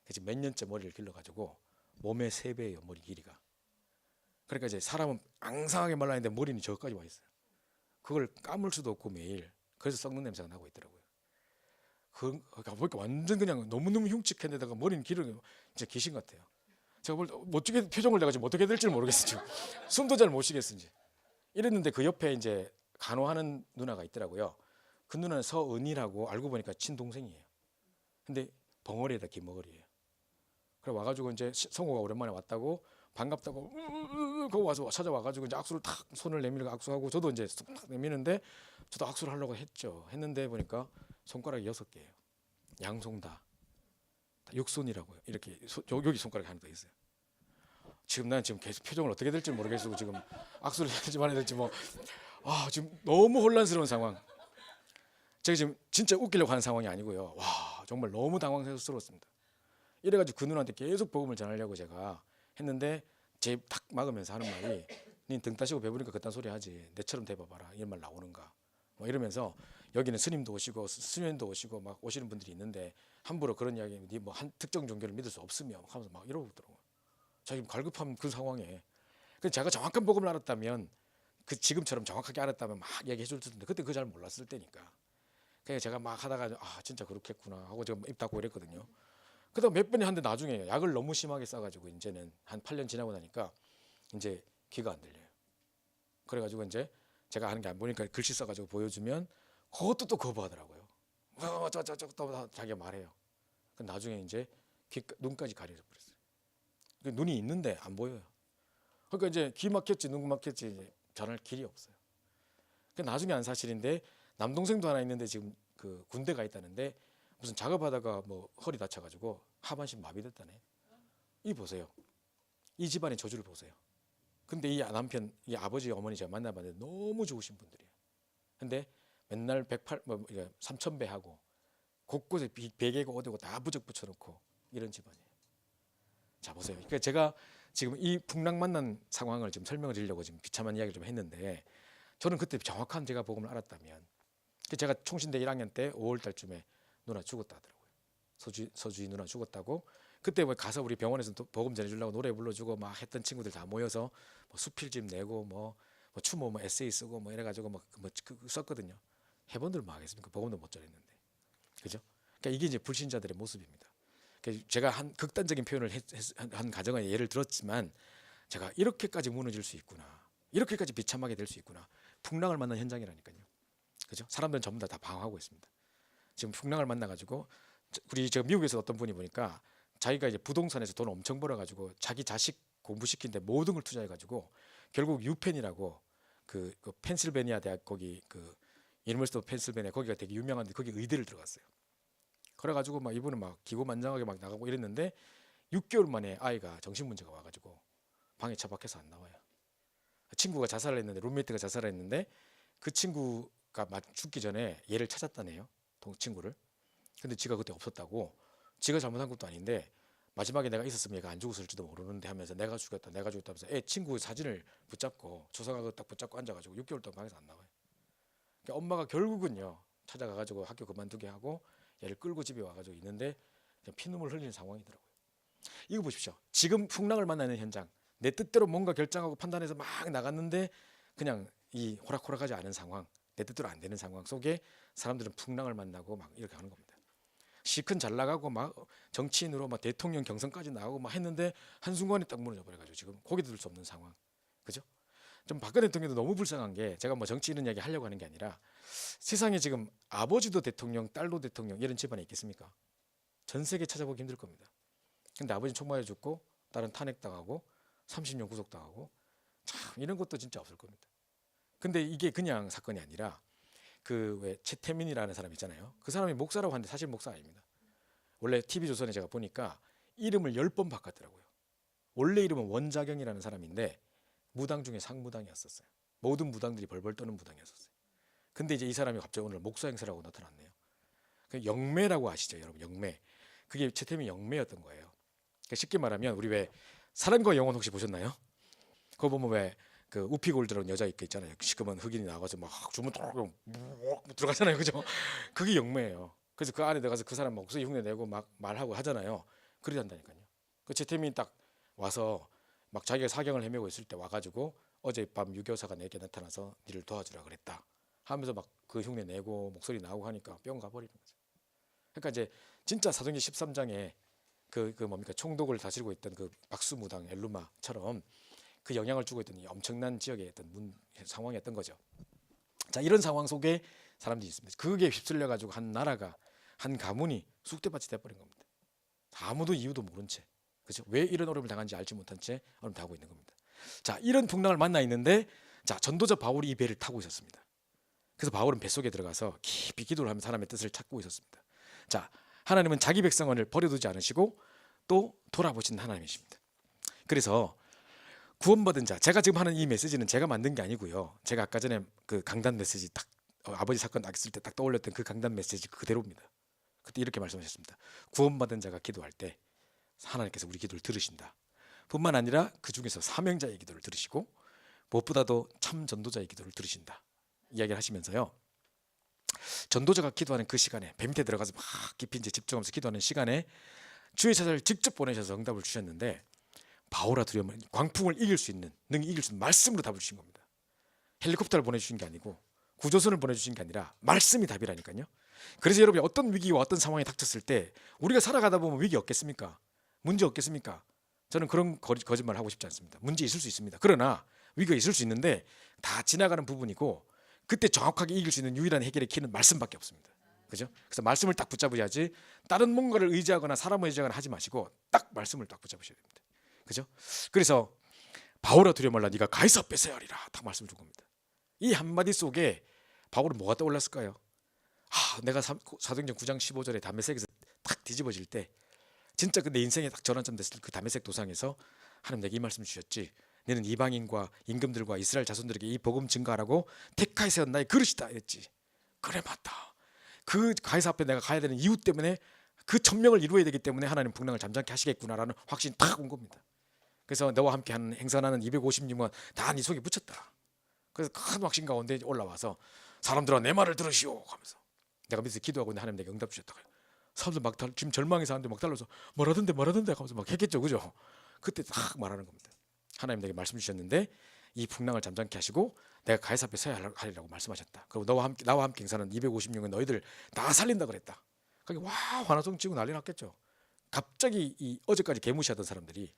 그래서 몇 년째 머리를 길러가지고 몸의 3배예요, 머리 길이가. 그러니까 이제 사람은 앙상하게 말라 있는데 머리는 저기까지 와 있어요. 그걸 감을 수도 없고 매일. 그래서 썩는 냄새가 나고 있더라고요. 보니까 완전 그냥 너무너무 흉측했는데다가 머리는 길은 진짜 귀신 같아요. 제가 볼 때 어떻게 표정을 내가 지금 어떻게 될지 모르겠어요. 지금 숨도 잘 못 쉬겠는지 이랬는데 그 옆에 이제 간호하는 누나가 있더라고요. 그 누나는 서은이라고 알고 보니까 친동생이에요. 근데 벙어리에다 기머거리예요. 그래 와가지고 이제 성우가 오랜만에 왔다고 반갑다고 거기 와서 찾아와가지고 이제 악수를 탁 손을 내밀고 악수하고 저도 이제 탁 내미는데 저도 악수를 하려고 했죠. 했는데 보니까 손가락이 6개예요. 양손 다 육손이라고요. 이렇게 여기 손가락이 하나 더 있어요. 지금 난 지금 계속 표정을 어떻게 될지 모르겠고 지금 악수를 해야 될지 말아야 될지 지금 너무 혼란스러운 상황. 제가 지금 진짜 웃기려고 하는 상황이 아니고요. 와 정말 너무 당황스러웠습니다. 이래가지고 그 누나한테 계속 복음을 전하려고 제가 했는데 제 탁 막으면서 하는 말이 니 등 따시고 배부르니까 그딴 소리 하지 내처럼 돼봐봐라 이런 말 나오는가 뭐 이러면서 여기는 스님도 오시고 수녀님도 오시고 막 오시는 분들이 있는데 함부로 그런 이야기 니 뭐 한 특정 종교를 믿을 수 없으며 하면서 막 이러고 있더라고요. 자기 갈급한 그 상황에 근데 제가 정확한 복음을 알았다면 그 지금처럼 정확하게 알았다면 막 얘기해 줄 텐데 그때 그 잘 몰랐을 때니까 그냥 제가 막 하다가 진짜 그렇겠구나 하고 제가 입 닫고 이랬거든요. 그다음 몇 번이 한데 나중에 약을 너무 심하게 써가지고 이제는 한 8년 지나고 나니까 이제 귀가 안 들려요. 그래가지고 이제 제가 하는 게 안 보니까 글씨 써가지고 보여주면 그것도 또 거부하더라고요. 또 자기가 말해요. 나중에 이제 눈까지 가려져 버렸어요. 눈이 있는데 안 보여요. 그러니까 이제 귀 막혔지 눈 막혔지 이제 전할 길이 없어요. 나중에 안 사실인데 남동생도 하나 있는데 지금 그 군대 가 있다는데 무슨 작업하다가 뭐 허리 다쳐가지고 하반신 마비됐다네. 이 보세요. 이 집안의 저주를 보세요. 근데 이 남편, 이 아버지 어머니 제가 만나봤는데 너무 좋으신 분들이에요. 근데 맨날 3,000배 하고 곳곳에 베개고 어디고 다 부적 붙여놓고 이런 집안이에요. 자 보세요. 그러니까 제가 지금 이 풍랑 만난 상황을 지금 설명을 드리려고 지금 비참한 이야기를 좀 했는데 저는 그때 정확한 제가 복음을 알았다면 제가 총신대 1학년 때 5월 달쯤에 누나 죽었다 하더라고요. 서주희 누나 죽었다고. 그때 뭐 가서 우리 병원에서 복음 전해주려고 노래 불러주고 막 했던 친구들 다 모여서 뭐 수필집 내고 뭐 추모 뭐 에세이 쓰고 뭐 이래가지고 썼거든요. 해본들 뭐 하겠습니까? 복음도 못 전했는데, 그죠? 그러니까 이게 이제 불신자들의 모습입니다. 그러니까 제가 한 극단적인 표현을 한 가정의 예를 들었지만 제가 이렇게까지 무너질 수 있구나, 이렇게까지 비참하게 될 수 있구나. 풍랑을 만난 현장이라니까요, 그죠? 사람들은 전부 다 방황하고 있습니다. 지금 풍랑을 만나가지고 우리 저 미국에서 어떤 분이 보니까 자기가 이제 부동산에서 돈 엄청 벌어가지고 자기 자식 공부시키는데 모든 걸 투자해가지고 결국 유펜이라고 그 펜실베니아 대학 거기 그 유니버시티 오브 펜실베니아 거기가 되게 유명한데 거기 의대를 들어갔어요. 그래가지고 막 이분은 막 기고만장하게 막 나가고 이랬는데 6개월 만에 아이가 정신 문제가 와가지고 방에 처박혀서 안 나와요. 친구가 자살을 했는데 룸메이트가 자살을 했는데 그 친구가 죽기 전에 얘를 찾았다네요. 친구를. 근데 지가 그때 없었다고. 지가 잘못한 것도 아닌데 마지막에 내가 있었으면 얘가 안 죽었을지도 모르는데 하면서 내가 죽였다 하면서 애 친구 사진을 붙잡고 조사각을 딱 붙잡고 앉아가지고 6개월 동안 방에서 안 나와요. 그러니까 엄마가 결국은요 찾아가가지고 학교 그만두게 하고 얘를 끌고 집에 와가지고 있는데 피눈물 흘리는 상황이더라고요. 이거 보십시오. 지금 풍랑을 만나는 현장, 내 뜻대로 뭔가 결정하고 판단해서 막 나갔는데 그냥 이 호락호락하지 않은 상황, 내 뜻대로 안 되는 상황 속에 사람들은 풍랑을 만나고 막 이렇게 하는 겁니다. 시큰 잘 나가고 막 정치인으로 막 대통령 경선까지 나오고 막 했는데 한순간에 딱 무너져 버려가지고 지금 고개 들 수 없는 상황, 그죠? 좀 박근혜 대통령도 너무 불쌍한 게 제가 뭐 정치 이런 이야기 하려고 하는 게 아니라 세상에 지금 아버지도 대통령, 딸도 대통령 이런 집안에 있겠습니까? 전 세계 찾아보기 힘들 겁니다. 근데 아버지 총맞아 죽고 딸은 탄핵당하고 30년 구속당하고 참 이런 것도 진짜 없을 겁니다. 근데 이게 그냥 사건이 아니라 그 왜 최태민이라는 사람 있잖아요. 그 사람이 목사라고 하는데 사실 목사 아닙니다. 원래 TV조선에 제가 보니까 이름을 10번 바꿨더라고요. 원래 이름은 원자경이라는 사람인데 무당 중에 상무당이었었어요. 모든 무당들이 벌벌 떠는 무당이었었어요. 근데 이제 이 사람이 갑자기 오늘 목사 행세라고 나타났네요. 그 영매라고 아시죠, 여러분? 영매. 그게 최태민 영매였던 거예요. 그러니까 쉽게 말하면 우리 왜 사랑과 영혼 혹시 보셨나요? 그거 보면 왜 그 우피골드라는 여자 있잖아요. 시커먼 흑인이 나가서 막 주문 들어가잖아요, 그죠? 그게 영매예요. 그래서 그 안에 들어가서 그 사람 목소리 흉내 내고 막 말하고 하잖아요. 그러려 한다니까요. 그 최태민이 딱 와서 막 자기가 사경을 헤매고 있을 때 와가지고 어젯밤 유교사가 내게 나타나서 니를 도와주라 그랬다 하면서 막 그 흉내 내고 목소리 나오고 하니까 뿅 가버리는 거죠. 그러니까 이제 진짜 사도행전 13장에 그 뭡니까 총독을 다스리고 있던 그 박수무당 엘루마처럼 그 영향을 주고 있던 이 엄청난 지역의 어떤 상황이었던 거죠. 자, 이런 상황 속에 사람들이 있습니다. 그게 휩쓸려 가지고 한 나라가 한 가문이 쑥대밭이 돼버린 겁니다. 아무도 이유도 모른 채, 그죠? 왜 이런 어려움을 당한지 알지 못한 채 어려움 당하고 있는 겁니다. 자, 이런 풍랑을 만나 있는데, 자, 전도자 바울이 이 배를 타고 있었습니다. 그래서 바울은 뱃속에 들어가서 깊이 기도를 하면서 하나님의 뜻을 찾고 있었습니다. 자, 하나님은 자기 백성을 버려두지 않으시고 또 돌아보신 하나님이십니다. 그래서 구원받은 자, 제가 지금 하는 이 메시지는 제가 만든 게 아니고요. 제가 아까 전에 그 강단 메시지 딱 아버지 사건 딱 있을 때 딱 떠올렸던 그 강단 메시지 그대로입니다. 그때 이렇게 말씀하셨습니다. 구원받은 자가 기도할 때 하나님께서 우리 기도를 들으신다. 뿐만 아니라 그 중에서 사명자의 기도를 들으시고 무엇보다도 참 전도자의 기도를 들으신다. 이야기를 하시면서요. 전도자가 기도하는 그 시간에 배 밑에 들어가서 막 깊이 이제 집중하면서 기도하는 시간에 주의 사자를 직접 보내셔서 응답을 주셨는데, 바오라 두려움을, 광풍을 이길 수 있는, 능히 이길 수 있는 말씀으로 답을 주신 겁니다. 헬리콥터를 보내주신 게 아니고 구조선을 보내주신 게 아니라 말씀이 답이라니까요. 그래서 여러분이 어떤 위기와 어떤 상황에 닥쳤을 때 우리가 살아가다 보면 위기 없겠습니까? 문제 없겠습니까? 저는 그런 거짓말을 하고 싶지 않습니다. 문제 있을 수 있습니다. 그러나 위기가 있을 수 있는데 다 지나가는 부분이고, 그때 정확하게 이길 수 있는 유일한 해결의 키는 말씀밖에 없습니다. 그죠? 그래서 말씀을 딱 붙잡으셔야지, 다른 뭔가를 의지하거나 사람을 의지하거나 하지 마시고 딱 말씀을 딱 붙잡으셔야 됩니다. 그죠? 그래서 바울아 두려워 말라, 네가 가이사 뺏어야 하리라, 딱 말씀을 준 겁니다. 이 한마디 속에 바울은 뭐가 떠올랐을까요? 내가 사도행전 9장 15절에 다메섹에서 딱 뒤집어질 때, 진짜 그 내 인생에 딱 전환점 됐을 때 그 다메섹 도상에서 하나님 내게 이 말씀 주셨지. 너는 이방인과 임금들과 이스라엘 자손들에게 이 복음 증거하라고 택하여 세운 나의 그릇이다 이랬지. 그래, 맞다. 그 가이사 앞에 내가 가야 되는 이유 때문에, 그 천명을 이루어야 되기 때문에 하나님 풍랑을 잠잠케 하시겠구나라는 확신이 딱 온 겁니다. 그래서 너와 함께 하는 행선하는 256만 다 네 속에 붙였다. 그래서 큰 확신 가운데 올라와서 사람들아 내 말을 들으시오 하면서 내가 밑에서 기도하고 있는데 하나님 내게 응답 주셨다. 사람들 막 지금 절망의 사람들 막 달라서 뭐라던데 하면서 막 했겠죠, 그죠? 그때 딱 말하는 겁니다. 하나님 내게 말씀 주셨는데 이 풍랑을 잠잠케 하시고 내가 가이사 앞에 서야 하리라고 말씀하셨다. 그리고 나와 함께 행사는 256명은 너희들 다 살린다 그랬다. 그게 와 환호성 치고 난리 났겠죠. 갑자기 이 어제까지 개무시하던 사람들이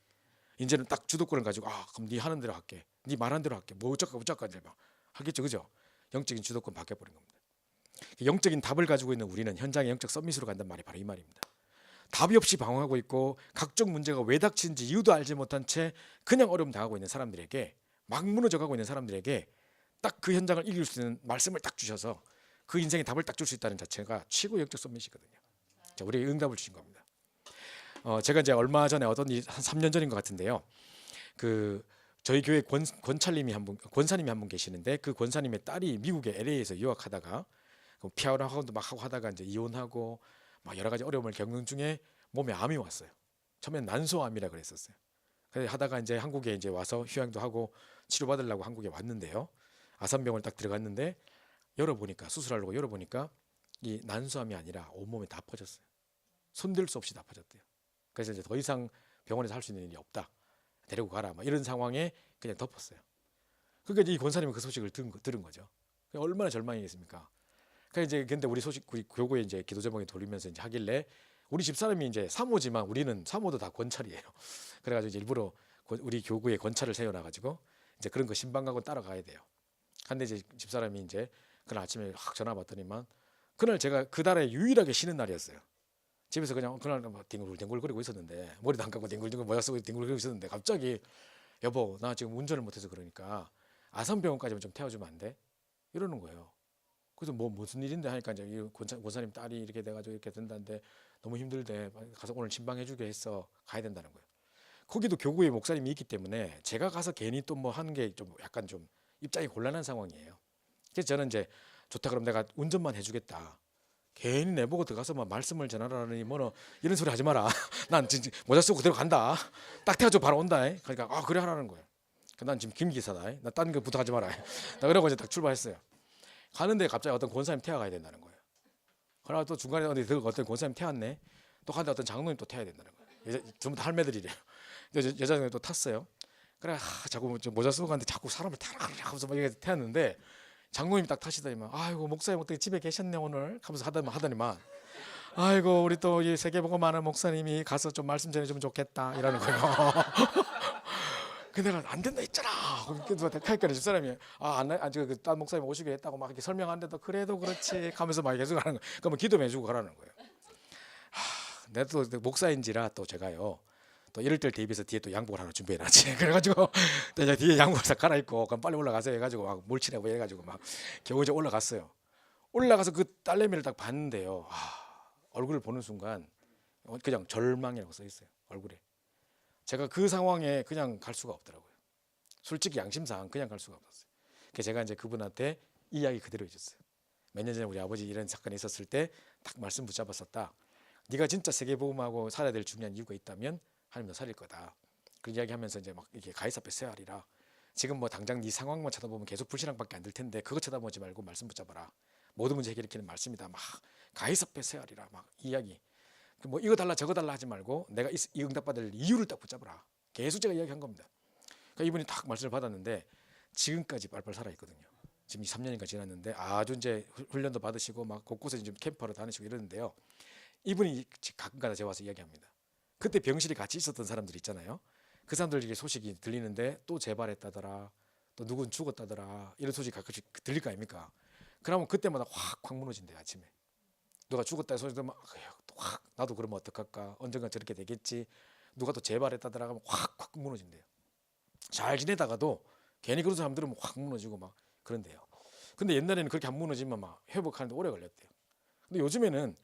이제는 딱 주도권을 가지고 그럼 네 하는 대로 할게, 네 말하는 대로 할게, 뭐 어쩌까 이제 막 하겠죠, 그죠? 영적인 주도권 바뀌어버린 겁니다. 영적인 답을 가지고 있는 우리는 현장의 영적 서밋으로 간단 말이 바로 이 말입니다. 답이 없이 방황하고 있고 각종 문제가 왜 닥친지 이유도 알지 못한 채 그냥 어려움 당하고 있는 사람들에게, 막 무너져가고 있는 사람들에게 딱 그 현장을 이길 수 있는 말씀을 딱 주셔서 그 인생의 답을 딱 줄 수 있다는 자체가 최고 영적 서밋이거든요. 자, 우리에게 응답을 주신 겁니다. 제가 이제 얼마 전에 한 3년 전인 것 같은데요. 그 저희 교회 권사님이 한 분 계시는데, 그 권사님의 딸이 미국의 LA에서 유학하다가 피아노 학원도 막 하고 하다가 이제 이혼하고 막 여러 가지 어려움을 겪는 중에 몸에 암이 왔어요. 처음엔 난소암이라 그랬었어요. 그래서 하다가 이제 한국에 이제 와서 휴양도 하고 치료받으려고 한국에 왔는데요. 아산병원을 딱 들어갔는데 수술하려고 열어보니까 이 난소암이 아니라 온몸에 다 퍼졌어요. 손댈 수 없이 다 퍼졌대요. 그래서 이제 더 이상 병원에서 할 수 있는 일이 없다, 데리고 가라, 막 이런 상황에 그냥 덮었어요. 그러니까 이 권사님은 그 소식을 들은 거죠. 얼마나 절망이겠습니까? 근데 우리 교구에 이제 기도 제목에 돌리면서 이제 하길래, 우리 집사람이 이제 사모지만 우리는 사모도 다 권찰이에요. 그래가지고 이제 일부러 우리 교구에 권찰을 세워놔가지고 이제 그런 거 신방하고 따라가야 돼요. 근데 이제 집사람이 이제 그날 아침에 확 전화 받더니만, 그날 제가 그 달에 유일하게 쉬는 날이었어요. 집에서 그냥 그날 막 뒹굴거리고 있었는데, 머리도 안 감고 뒹굴뒹굴 모자 쓰고 뒹굴거리고 있었는데, 갑자기 여보 나 지금 운전을 못해서 그러니까 아산병원까지만 좀 태워주면 안 돼? 이러는 거예요. 그래서 뭐 무슨 일인데 하니까 이제 이 권사님 딸이 이렇게 돼가지고 이렇게 된다는데 너무 힘들대, 가서 오늘 신방해주게 했어, 가야 된다는 거예요. 거기도 교구에 목사님이 있기 때문에 제가 가서 괜히 또 뭐 하는 게 좀 약간 좀 입장이 곤란한 상황이에요. 그래서 저는 이제 좋다 그럼 내가 운전만 해주겠다. 괜히 내보고 들어가서 막 말씀을 전하라니 뭐너 이런 소리 하지 마라. 난 진짜 모자 쓰고 그대로 간다. 딱 태워줘 바로 온다. 그러니까 그래 하라는 거예요. 난 지금 김기사다. 나 딴 거 부탁하지 마라. 나 그러고 이제 딱 출발했어요. 가는데 갑자기 어떤 권사님 태워가야 된다는 거예요. 그러나 또 중간에 어떤 권사님 태웠네. 또 가는데 어떤 장로님 또 태워야 된다는 거예요. 전부 다 할매들이래요. 여자들이 또 탔어요. 그래 자꾸 모자 쓰고 가는데 자꾸 사람을 타라 하면서 막 이렇게 태웠는데, 장로님이 딱 타시더니만 아이고 목사님 어떻게 집에 계셨네 오늘 하면서 하더니만 아이고 우리 또 이 세계보고 많은 목사님이 가서 좀 말씀 전해주면 좋겠다 이러는 거예요. 근데 내가 안 된다 했잖아. 그러니까 집사람이 딴 목사님 오시기로 했다고 막 이렇게 설명하는데도 그래도 그렇지 하면서 막 계속 하는 거예요. 그러면 기도해 주고 가라는 거예요. 내가 또 목사인지라 또 제가요. 또 이럴 때 대비해서 뒤에 또 양복을 하나 준비해놨지. 그래가지고 또 이제 뒤에 양복을 싹 갈아입고 그럼 빨리 올라가세요 해가지고 막 물칠하고 해가지고 막 겨우 이제 올라갔어요. 올라가서 그 딸내미를 딱 봤는데요. 얼굴을 보는 순간 그냥 절망이라고 써 있어요. 얼굴에. 제가 그 상황에 그냥 갈 수가 없더라고요. 솔직히 양심상 그냥 갈 수가 없었어요. 그래서 제가 이제 그분한테 이야기 그대로 해줬어요. 몇 년 전에 우리 아버지 이런 사건이 있었을 때 딱 말씀 붙잡았었다. 네가 진짜 세계복음하고 살아야 될 중요한 이유가 있다면 하나님 너 살릴 거다. 그런 이야기하면서 이제 막 이렇게 가이사 앞에 세아리라. 지금 뭐 당장 네 상황만 쳐다보면 계속 불신앙밖에 안 될 텐데 그거 쳐다보지 말고 말씀 붙잡아라. 모든 문제 해결시키는 말씀이다. 막 가이사 앞에 세아리라. 막 이야기. 뭐 이거 달라 저거 달라 하지 말고 내가 이 응답받을 이유를 딱 붙잡아라. 계속 제가 이야기한 겁니다. 그러니까 이분이 딱 말씀을 받았는데 지금까지 빨빨 살아 있거든요. 지금 2, 3년인가 지났는데 아주 이제 훈련도 받으시고 막 곳곳에 좀 캠프하러 다니시고 이러는데요. 이분이 가끔가다 제가 와서 이야기합니다. 그때 병실에 같이 있었던 사람들 있잖아요. 그 사람들에게 소식이 들리는데 또 재발했다더라. 또 누군 죽었다더라. 이런 소식이 가끔씩 들릴 거 아닙니까? 그러면 그때마다 확 무너진대요. 아침에. 누가 죽었다 소리 들으면 확 나도 그러면 어떡할까? 언젠가 저렇게 되겠지. 누가 또 재발했다더라 하면 확 무너진대요. 잘 지내다가도 괜히 그런 사람들은 확 무너지고 막 그런데요. 근데 옛날에는 그렇게 안 무너지면 막 회복하는데 오래 걸렸대요. 근데 요즘에는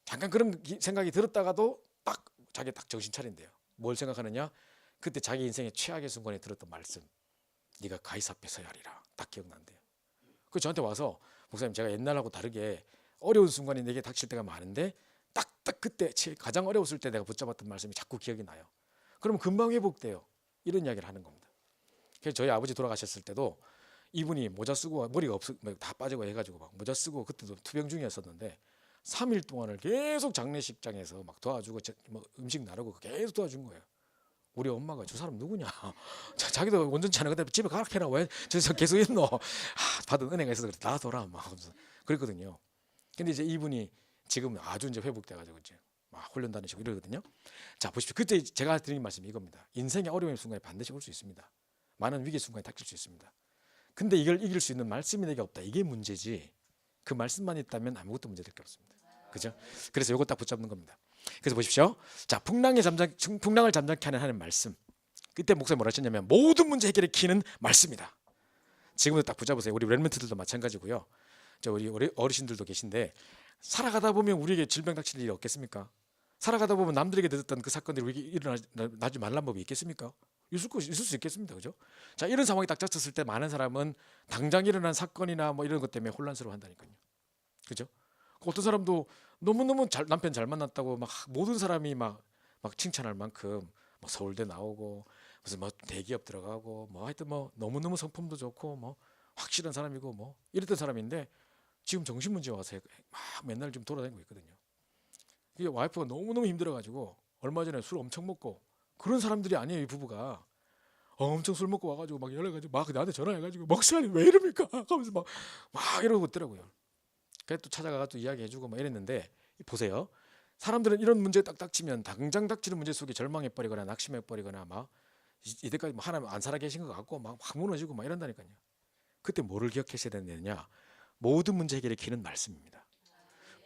잠깐 그런 생각이 들었다가도 딱 자기 딱 정신 차린대요. 뭘 생각하느냐? 그때 자기 인생의 최악의 순간에 들었던 말씀. 네가 가이사 앞에 서야 하리라. 딱 기억난대요. 그 저한테 와서 목사님 제가 옛날하고 다르게 어려운 순간이 내게 닥칠 때가 많은데 딱 그때 가장 어려웠을 때 내가 붙잡았던 말씀이 자꾸 기억이 나요. 그러면 금방 회복돼요. 이런 이야기를 하는 겁니다. 그래서 저희 아버지 돌아가셨을 때도 이분이 모자 쓰고 머리가 다 빠지고 해가지고 막 모자 쓰고 그때도 투병 중이었었는데 3일 동안을 계속 장례식장에서 막 도와주고 뭐 음식 나르고 계속 도와준 거예요. 우리 엄마가 저 사람 누구냐? 자기도 온전치 않은 건데 집에 가라 해라 왜 저기서 계속 있노? 받은 은혜가 있어서 그래 놔둬라 막 그랬거든요. 근데 이제 이분이 지금 아주 이제 회복돼가지고 이제 막 훈련 다니시고 이러거든요. 자 보십시오. 그때 제가 드린 말씀이 이겁니다. 인생의 어려움의 순간에 반드시 올 수 있습니다. 많은 위기의 순간에 닥칠 수 있습니다. 근데 이걸 이길 수 있는 말씀이 내게 없다. 이게 문제지. 그 말씀만 있다면 아무것도 문제될 게 없습니다. 그죠? 그래서 요거 딱 붙잡는 겁니다. 그래서 보십시오. 자, 풍랑을 잠잠케 하는 하나님 말씀. 그때 목사님 뭐라 하셨냐면 모든 문제 해결의 키는 말씀이다. 지금도 딱 붙잡으세요. 우리 렘넌트들도 마찬가지고요. 우리 어르신들도 계신데 살아가다 보면 우리에게 질병 닥칠 일이 없겠습니까? 살아가다 보면 남들에게 들었던 그 사건들이 우리에게 일어나지 말란 법이 있겠습니까? 있을 수 있겠습니다. 그죠? 자, 이런 상황이 딱 닥쳤을 때 많은 사람은 당장 일어난 사건이나 뭐 이런 것 때문에 혼란스러워 한다니까요. 그죠? 어떤 사람도 너무너무 남편 잘 만났다고 막 모든 사람이 막 칭찬할 만큼 뭐 서울대 나오고 무슨 뭐 대기업 들어가고 뭐 하여튼 뭐 너무너무 성품도 좋고 뭐 확실한 사람이고 뭐 이랬던 사람인데 지금 정신문제 와서 막 맨날 좀 돌아다니고 있거든요. 이게 와이프가 너무너무 힘들어가지고 얼마 전에 술 엄청 먹고 그런 사람들이 아니에요. 이 부부가 엄청 술 먹고 와가지고 막 연락가지고 막 나한테 전화해가지고 목사님 왜 이럽니까? 하면서 막 이러고 있더라고요. 그래서 또 찾아가서 또 이야기해주고 막 이랬는데 보세요. 사람들은 이런 문제 딱 닥치면 당장 닥치는 문제 속에 절망해버리거나 낙심해버리거나 막 이때까지 뭐 하나님 안 살아계신 것 같고 막 무너지고 막 이런다니까요. 그때 뭐를 기억하셔야 되느냐? 모든 문제 해결의 길은 말씀입니다.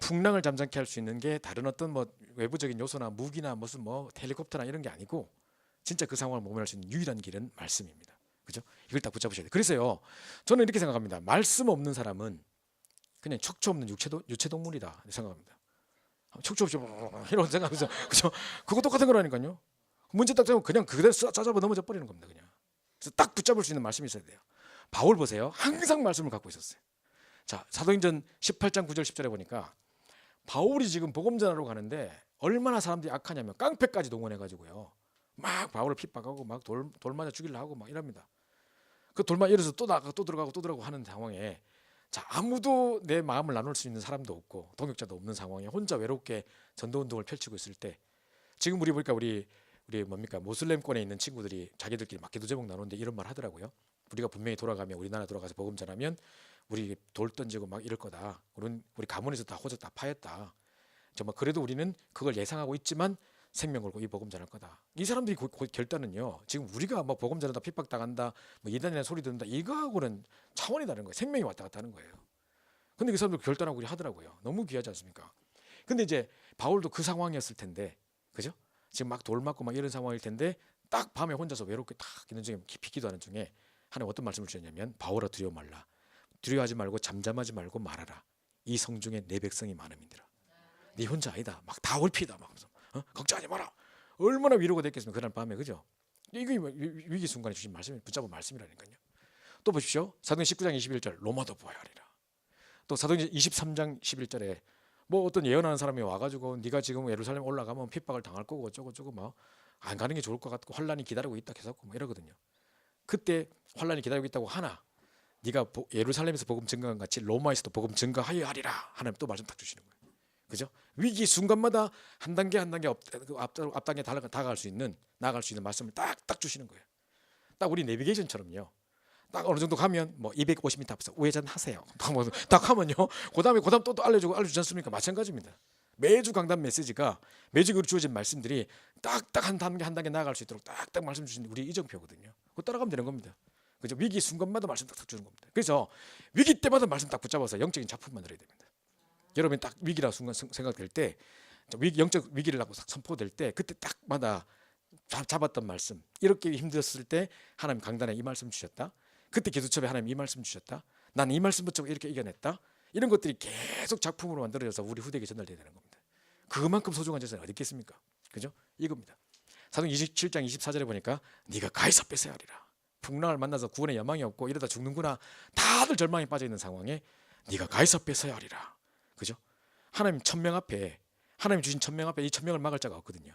풍랑을 잠잠케 할 수 있는 게 다른 어떤 뭐 외부적인 요소나 무기나 무슨 뭐 헬리콥터나 이런 게 아니고 진짜 그 상황을 모면할 수 있는 유일한 길은 말씀입니다. 그죠? 이걸 딱 붙잡으셔야 돼요. 그래서요, 저는 이렇게 생각합니다. 말씀 없는 사람은 그냥 척추 없는 유체동물이다 생각합니다. 척추 없이 이런 생각하면서 그죠? 그거 똑같은 거라니까요. 문제 딱 잡으면 그냥 그대로 짜잡아 넘어져 버리는 겁니다. 그냥. 그래서 딱 붙잡을 수 있는 말씀이 있어야 돼요. 바울 보세요. 항상 말씀을 갖고 있었어요. 자, 사도행전 18장 9절 10절에 보니까 바울이 지금 복음 전하러 가는데 얼마나 사람들이 악하냐면 깡패까지 동원해가지고요. 막 바울을 핍박하고 막 돌 맞아 죽이려 하고 막 이럽니다. 그 돌 맞아 이래서 또 나가 또 들어가고 하는 상황에 자 아무도 내 마음을 나눌 수 있는 사람도 없고 동역자도 없는 상황에 혼자 외롭게 전도 운동을 펼치고 있을 때 지금 우리 보니까 우리 뭡니까 모슬렘권에 있는 친구들이 자기들끼리 막 기도 제목 나누는데 이런 말 하더라고요. 우리가 분명히 돌아가면 우리나라 돌아가서 복음 전하면 우리 돌 던지고 막 이럴 거다. 우리 가문에서 다 호적 다 파였다. 정말 그래도 우리는 그걸 예상하고 있지만 생명 걸고 이 복음 전할 거다. 이 사람들이 결단은요. 지금 우리가 뭐 복음 전하다 핍박당한다, 뭐 이단이라는 소리 듣는다 이거하고는 차원이 다른 거예요. 생명이 왔다 갔다 하는 거예요. 근데 그 사람들 결단하고 우리 하더라고요. 너무 귀하지 않습니까? 근데 이제 바울도 그 상황이었을 텐데, 그죠? 지금 막 돌 맞고 막 이런 상황일 텐데 딱 밤에 혼자서 외롭게 딱 있는 중에 깊이 기도하는 중에 하나님 어떤 말씀을 주셨냐면, 바울아 두려워 말라. 두려워하지 말고 잠잠하지 말고 말하라. 이 성중에 내 백성이 많음이니라. 네 혼자 아니다. 막 다 올피다. 막 걱정하지 마라. 얼마나 위로가 됐겠습니까? 그날 밤에, 그죠? 이게 위기 순간에 주신 말씀이 붙잡은 말씀이라니까요. 또 보십시오. 사도행 19장 21절 로마도 보아야 하리라. 또 사도행 23장 11절에 뭐 어떤 예언하는 사람이 와가지고 네가 지금 예루살렘 올라가면 핍박을 당할 거고 어쩌고 저쩌고 막 안 가는 게 좋을 것 같고 환란이 기다리고 있다 계속 뭐 이러거든요. 그때 환란이 기다리고 있다고 하나 네가 예루살렘에서 복음 증거한 같이 로마에서도 복음 증거하여 하리라. 하나님 또 말씀 딱 주시는 거예요. 그죠? 위기 순간마다 한 단계 한 단계 앞단계 다가갈 수 있는 나아갈 수 있는 말씀을 딱딱 주시는 거예요. 딱 우리 내비게이션처럼요. 딱 어느 정도 가면 뭐 250m 앞서 우회전 하세요. 딱 하면요. 그다음에 또 알려주지 않습니까? 마찬가지입니다. 매주 강단 메시지가 매주 주어진 말씀들이 딱딱 한 단계 나아갈 수 있도록 딱딱 말씀 주신 우리 이정표거든요. 그거 따라가면 되는 겁니다. 그죠? 위기 순간마다 말씀 딱 주는 겁니다. 그래서 위기 때마다 말씀 딱 붙잡아서 영적인 작품 만들어야 됩니다. 여러분이 딱 위기라 순간 생각될 때, 영적 위기를 하고 선포될 때, 그때 딱마다 잡았던 말씀, 이렇게 힘들었을 때 하나님 강단에 이 말씀 주셨다. 그때 기도첩에 하나님 이 말씀 주셨다. 나는 이 말씀 붙잡고 이렇게 이겨냈다. 이런 것들이 계속 작품으로 만들어져서 우리 후대에게 전달되야 되는 겁니다. 그만큼 소중한 재산이 어디 있겠습니까? 그죠? 이겁니다. 사도행 27장 24절에 보니까 네가 가해사 뺏어야 하리라. 풍랑을 만나서 구원의 여망이 없고 이러다 죽는구나. 다들 절망에 빠져 있는 상황에 네가 가해사 뺏어야 하리라. 그죠? 하나님 천명 앞에, 하나님 주신 천명 앞에 이 천명을 막을 자가 없거든요.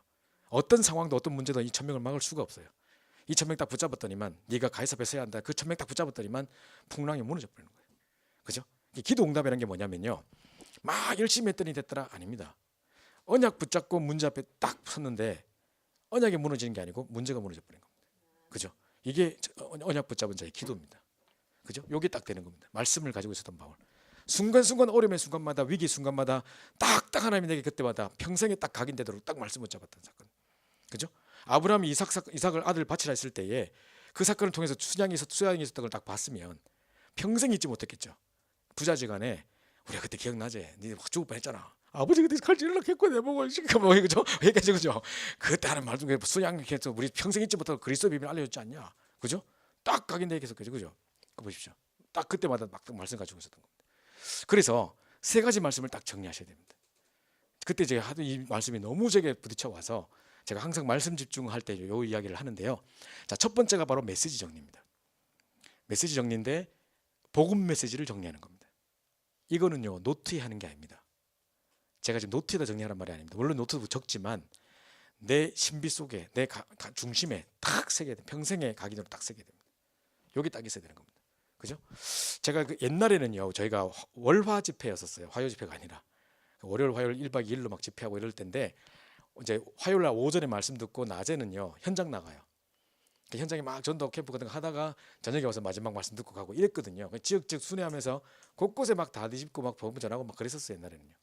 어떤 상황도 어떤 문제도 이 천명을 막을 수가 없어요. 이 천명 딱 붙잡았더니만 네가 가해사 뺏어야 한다. 그 천명 딱 붙잡았더니만 풍랑이 무너져 버리는 거예요. 그죠? 기도 응답이라는 게 뭐냐면요, 막 열심히 했더니 됐더라 아닙니다. 언약 붙잡고 문제 앞에 딱 섰는데 언약이 무너지는 게 아니고 문제가 무너져 버린 겁니다. 그죠? 이게 언약 붙잡은 자의 기도입니다. 그죠? 요게 딱 되는 겁니다. 말씀을 가지고 있었던 바울. 순간순간 어려움의 순간마다 위기 순간마다 딱딱 하나님이 내게 그때마다 평생에 딱 각인되도록 딱 말씀 붙잡았던 사건. 그죠? 아브라함이 이삭을 아들 바치라 했을 때에 그 사건을 통해서 수양이 있었던 걸 딱 봤으면 평생 잊지 못했겠죠. 부자지간에 우리가 그때 기억나지? 니 확 죽을 뻔했잖아. 아버지 그때 칼질을 했고 내보고 뭐 그죠? 얘기하죠, 그죠? 그때 하는 말 중에 수양해서 우리 평생 잊지 못하고 그리스도 비밀 알려줬지 않냐? 그죠? 딱 각인되게 했었겠죠, 그죠? 그 보십시오. 딱 그때마다 막 말씀 가지고 있었던 겁니다. 그래서 세 가지 말씀을 딱 정리하셔야 됩니다. 그때 제가 하도 이 말씀이 너무 제게 부딪혀 와서 제가 항상 말씀 집중할 때 이 이야기를 하는데요. 자, 첫 번째가 바로 메시지 정리입니다. 메시지 정리인데 복음 메시지를 정리하는 겁니다. 이거는요, 노트에 하는 게 아닙니다. 제가 지금 노트에다 정리하란 말이 아닙니다. 물론 노트도 적지만 내 신비 속에 내 중심에 딱 새겨야 돼. 평생의 각인으로 딱 새겨야 됩니다. 여기 딱 있어야 되는 겁니다. 그죠? 제가 옛날에는요, 저희가 월화 집회였었어요. 화요 집회가 아니라 월요일 화요일 1박 2일로 막 집회하고 이럴 때인데, 이제 화요일 날 오전에 말씀 듣고 낮에는요 현장 나가요. 현장에 막 전도 캠프 같은 거 하다가 저녁에 와서 마지막 말씀 듣고 가고 이랬거든요. 지역지역 순회하면서 곳곳에 막 다 뒤집고 막 복음 전하고 막 그랬었어요, 옛날에는요.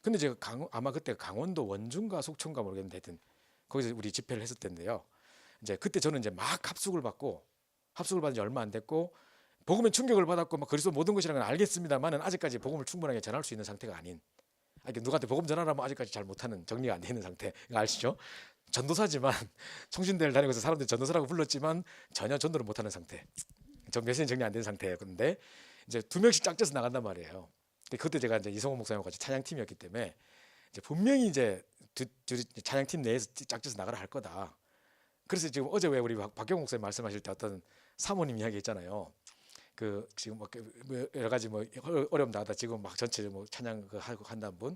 근데 제가 아마 그때 강원도 원주인가 속초인가 모르겠는데 하여튼 거기서 우리 집회를 했을 텐데요. 이제 그때 저는 이제 막 합숙을 받은 지 얼마 안 됐고 복음에 충격을 받았고 막 그리스도 모든 것이라는 건 알겠습니다만은 아직까지 복음을 충분하게 전할 수 있는 상태가 아닌, 누구한테 복음 전하라면 아직까지 잘 못하는, 정리가 안 되는 상태. 아시죠? 전도사지만 청신대를 다니면서 사람들이 전도사라고 불렀지만 전혀 전도를 못하는 상태. 메시지 정리 안 된 상태였는데 이제 2명씩 짝져서 나간단 말이에요. 그때 제가 이제 이성호 목사님과 같이 찬양팀이었기 때문에 이제 분명히 이제 찬양팀 내에서 짝져서 나가라 할 거다. 그래서 지금 어제 왜 우리 박경 목사님 말씀하실 때 어떤 사모님 이야기 있잖아요. 그 지금 뭐 여러 가지 뭐 어려움 나다 지금 막 전체 뭐 찬양 하고 한다는 분,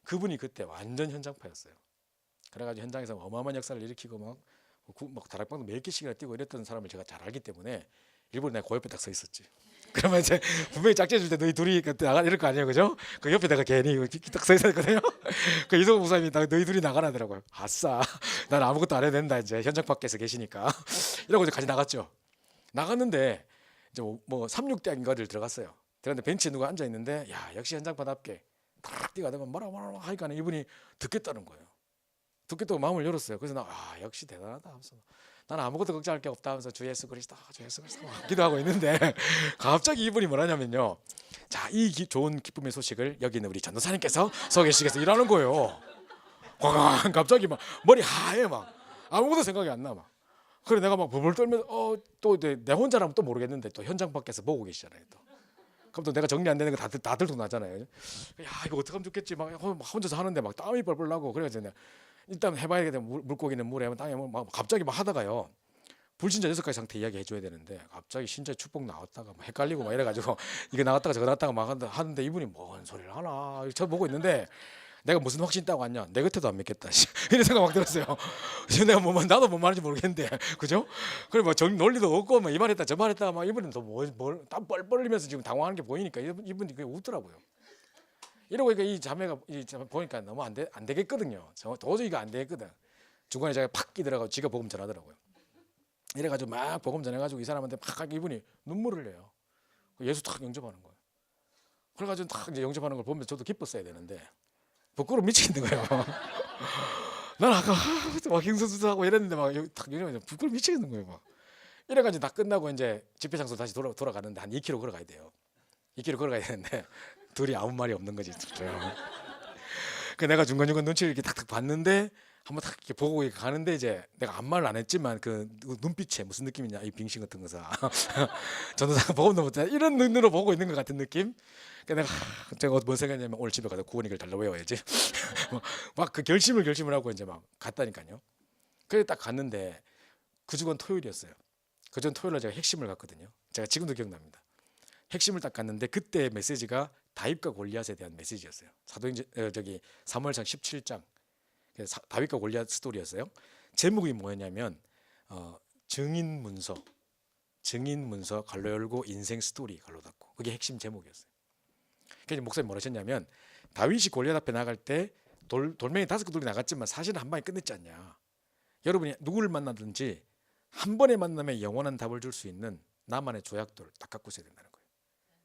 그분이 그때 완전 현장파였어요. 그래가지고 현장에서 어마어마한 역사를 일으키고 막 다락방도 몇 개씩이나 뛰고 이랬던 사람을 제가 잘 알기 때문에 일부러 내가 그 옆에 딱 서 있었지. 그러면 이제 분명히 짝지어줄 때 너희 둘이 나가 이럴 거 아니에요, 그죠? 그 옆에 내가 괜히 딱 서 있었거든요. 그 이성호 목사님이 너희 둘이 나가라더라고요. 아싸, 난 아무것도 안 해도 된다 이제 현장 밖에서 계시니까 이러고 이제 같이 나갔죠. 나갔는데 이제 뭐 36대인가를 들어갔어요. 들어갔는데 벤치에 누가 앉아 있는데, 야 역시 현장파답게 탁 뛰어가다가 뭐라 하니까 이분이 듣겠다는 거예요. 듣겠다고 마음을 열었어요. 그래서 역시 대단하다 하면서 나는 아무것도 걱정할 게 없다 하면서 주 예수 그리스도 주 예수 그리스도 막 기도하고 있는데 갑자기 이분이 뭐라냐면요. 자, 이 좋은 기쁨의 소식을 여기 있는 우리 전도사님께서 소개시켜서 일하는 거예요. 꽝 갑자기 막 머리 하얘 막 아무것도 생각이 안 나 막. 그래 내가 막 벌벌 떨면서 또 내 혼자라면 또 모르겠는데 또 현장 밖에서 보고 계시잖아요. 또. 그럼 또 내가 정리 안 되는 거 다들 또 나잖아요. 야 이거 어떡하면 좋겠지 막 혼자서 하는데 막 땀이 뻘뻘 나고 그래가지고 내가 일단 해봐야겠다. 물고기는 물에 땅에 막 갑자기 막 하다가요. 불신자 6가지 상태 이야기 해줘야 되는데 갑자기 신자 축복 나왔다가 막 헷갈리고 막 이래가지고 이거 나왔다가 저거 나왔다가 막 하는데 이분이 뭔 소리를 하나 저 보고 있는데 내가 무슨 확신 있다고 왔냐 내 곁에도 안 믿겠다 이런 생각 막 들었어요. 지금 내가 나도 뭔 말인지 모르겠는데 그죠? 그리고 뭐 논리도 없고 막 이 말했다 저 말했다 막 이분은 또땀 뻘뻘 흘리면서 지금 당황하는 게 보이니까 이분이 그게 웃더라고요. 이러고 이 자매가 보니까 너무 안 되겠거든요. 도저히 이거 안 되겠거든. 중간에 제가 팍 끼더라고 지가 복음 전하더라고요. 이래가지고 막 복음 전해가지고 이 사람한테 막 이분이 눈물을 내요. 예수 탁 영접하는 거예요. 그래가지고 탁 이제 영접하는 걸 보면 저도 기뻤어야 되는데 부끄러워 미치겠는 거예요. 난 아까 막 갱소수하고 이랬는데 막 부끄러워 미치겠는 거예요. 막 이래가지고 다 끝나고 이제 집회 장소 다시 돌아가는데 한 2km 걸어가야 돼요. 2km 걸어가야 되는데 둘이 아무 말이 없는 거지. 그 내가 중간중간 눈치를 이렇게 탁탁 봤는데 한번 탁 이렇게 보고 가는데 이제 내가 아무 말을 안 했지만 그 눈빛에 무슨 느낌이냐 이 빙신 같은 거사 전도사가 복음도 못해 이런 눈으로 보고 있는 것 같은 느낌. 그러니까 제가 뭔 생각이냐면 오늘 집에 가서 구원이길 달라 외워야지. 막 그 결심을 하고 이제 막 갔다니까요. 그래 딱 갔는데 그 주간 토요일이었어요. 그 전 토요일에 제가 핵심을 갔거든요. 제가 지금도 기억납니다. 핵심을 딱 갔는데 그때 메시지가 다윗과 골리앗에 대한 메시지였어요. 사무엘상 17장 다윗과 골리앗 스토리였어요. 제목이 뭐였냐면 증인문서 갈로 열고 인생 스토리 갈로 닫고 그게 핵심 제목이었어요. 그래서 목사님 뭐라 하셨냐면 다윗이 골리앗 앞에 나갈 때 돌멩이 5개 돌이 나갔지만 사실은 한 방에 끝냈지 않냐. 여러분이 누구를 만나든지 한 번의 만남에 영원한 답을 줄 수 있는 나만의 조약돌 딱 갖고 있어야 된다는 거예요.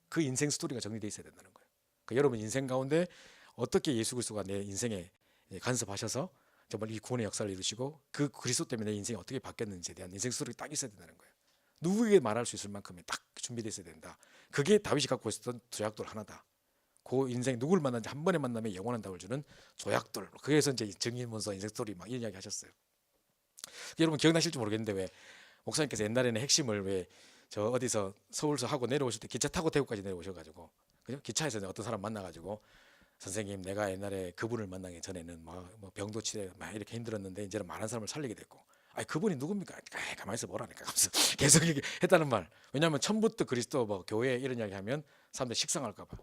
그 인생 스토리가 정리되어 있어야 된다는 거예요. 그러니까 여러분 인생 가운데 어떻게 예수 그리스도가 내 인생에 간섭하셔서 정말 이 구원의 역사를 이루시고 그 그리스도 때문에 내 인생이 어떻게 바뀌었는지에 대한 인생 스토리가 딱 있어야 된다는 거예요. 누구에게 말할 수 있을 만큼의 딱 준비되어 있어야 된다. 그게 다윗이 갖고 있었던 조약돌 하나다. 그 인생 누구를 만났는지 한 번의 만남에 영원한 답을 주는 조약돌. 그래서 이제 증인문서 인생 스토리 막 이런 이야기 하셨어요. 여러분 기억나실지 모르겠는데 왜 목사님께서 옛날에는 핵심을 왜 저 어디서 서울서 하고 내려오실 때 기차 타고 대구까지 내려오셔가지고 그죠? 기차에서 어떤 사람 만나가지고 선생님 내가 옛날에 그분을 만나기 전에는 뭐 병도 치레 막 이렇게 힘들었는데 이제는 많은 사람을 살리게 됐고 그분이 누굽니까? 가만히 있어 보라니까 계속 했다는 말. 왜냐하면 처음부터 그리스도 뭐 교회 이런 이야기 하면 사람들이 식상할까봐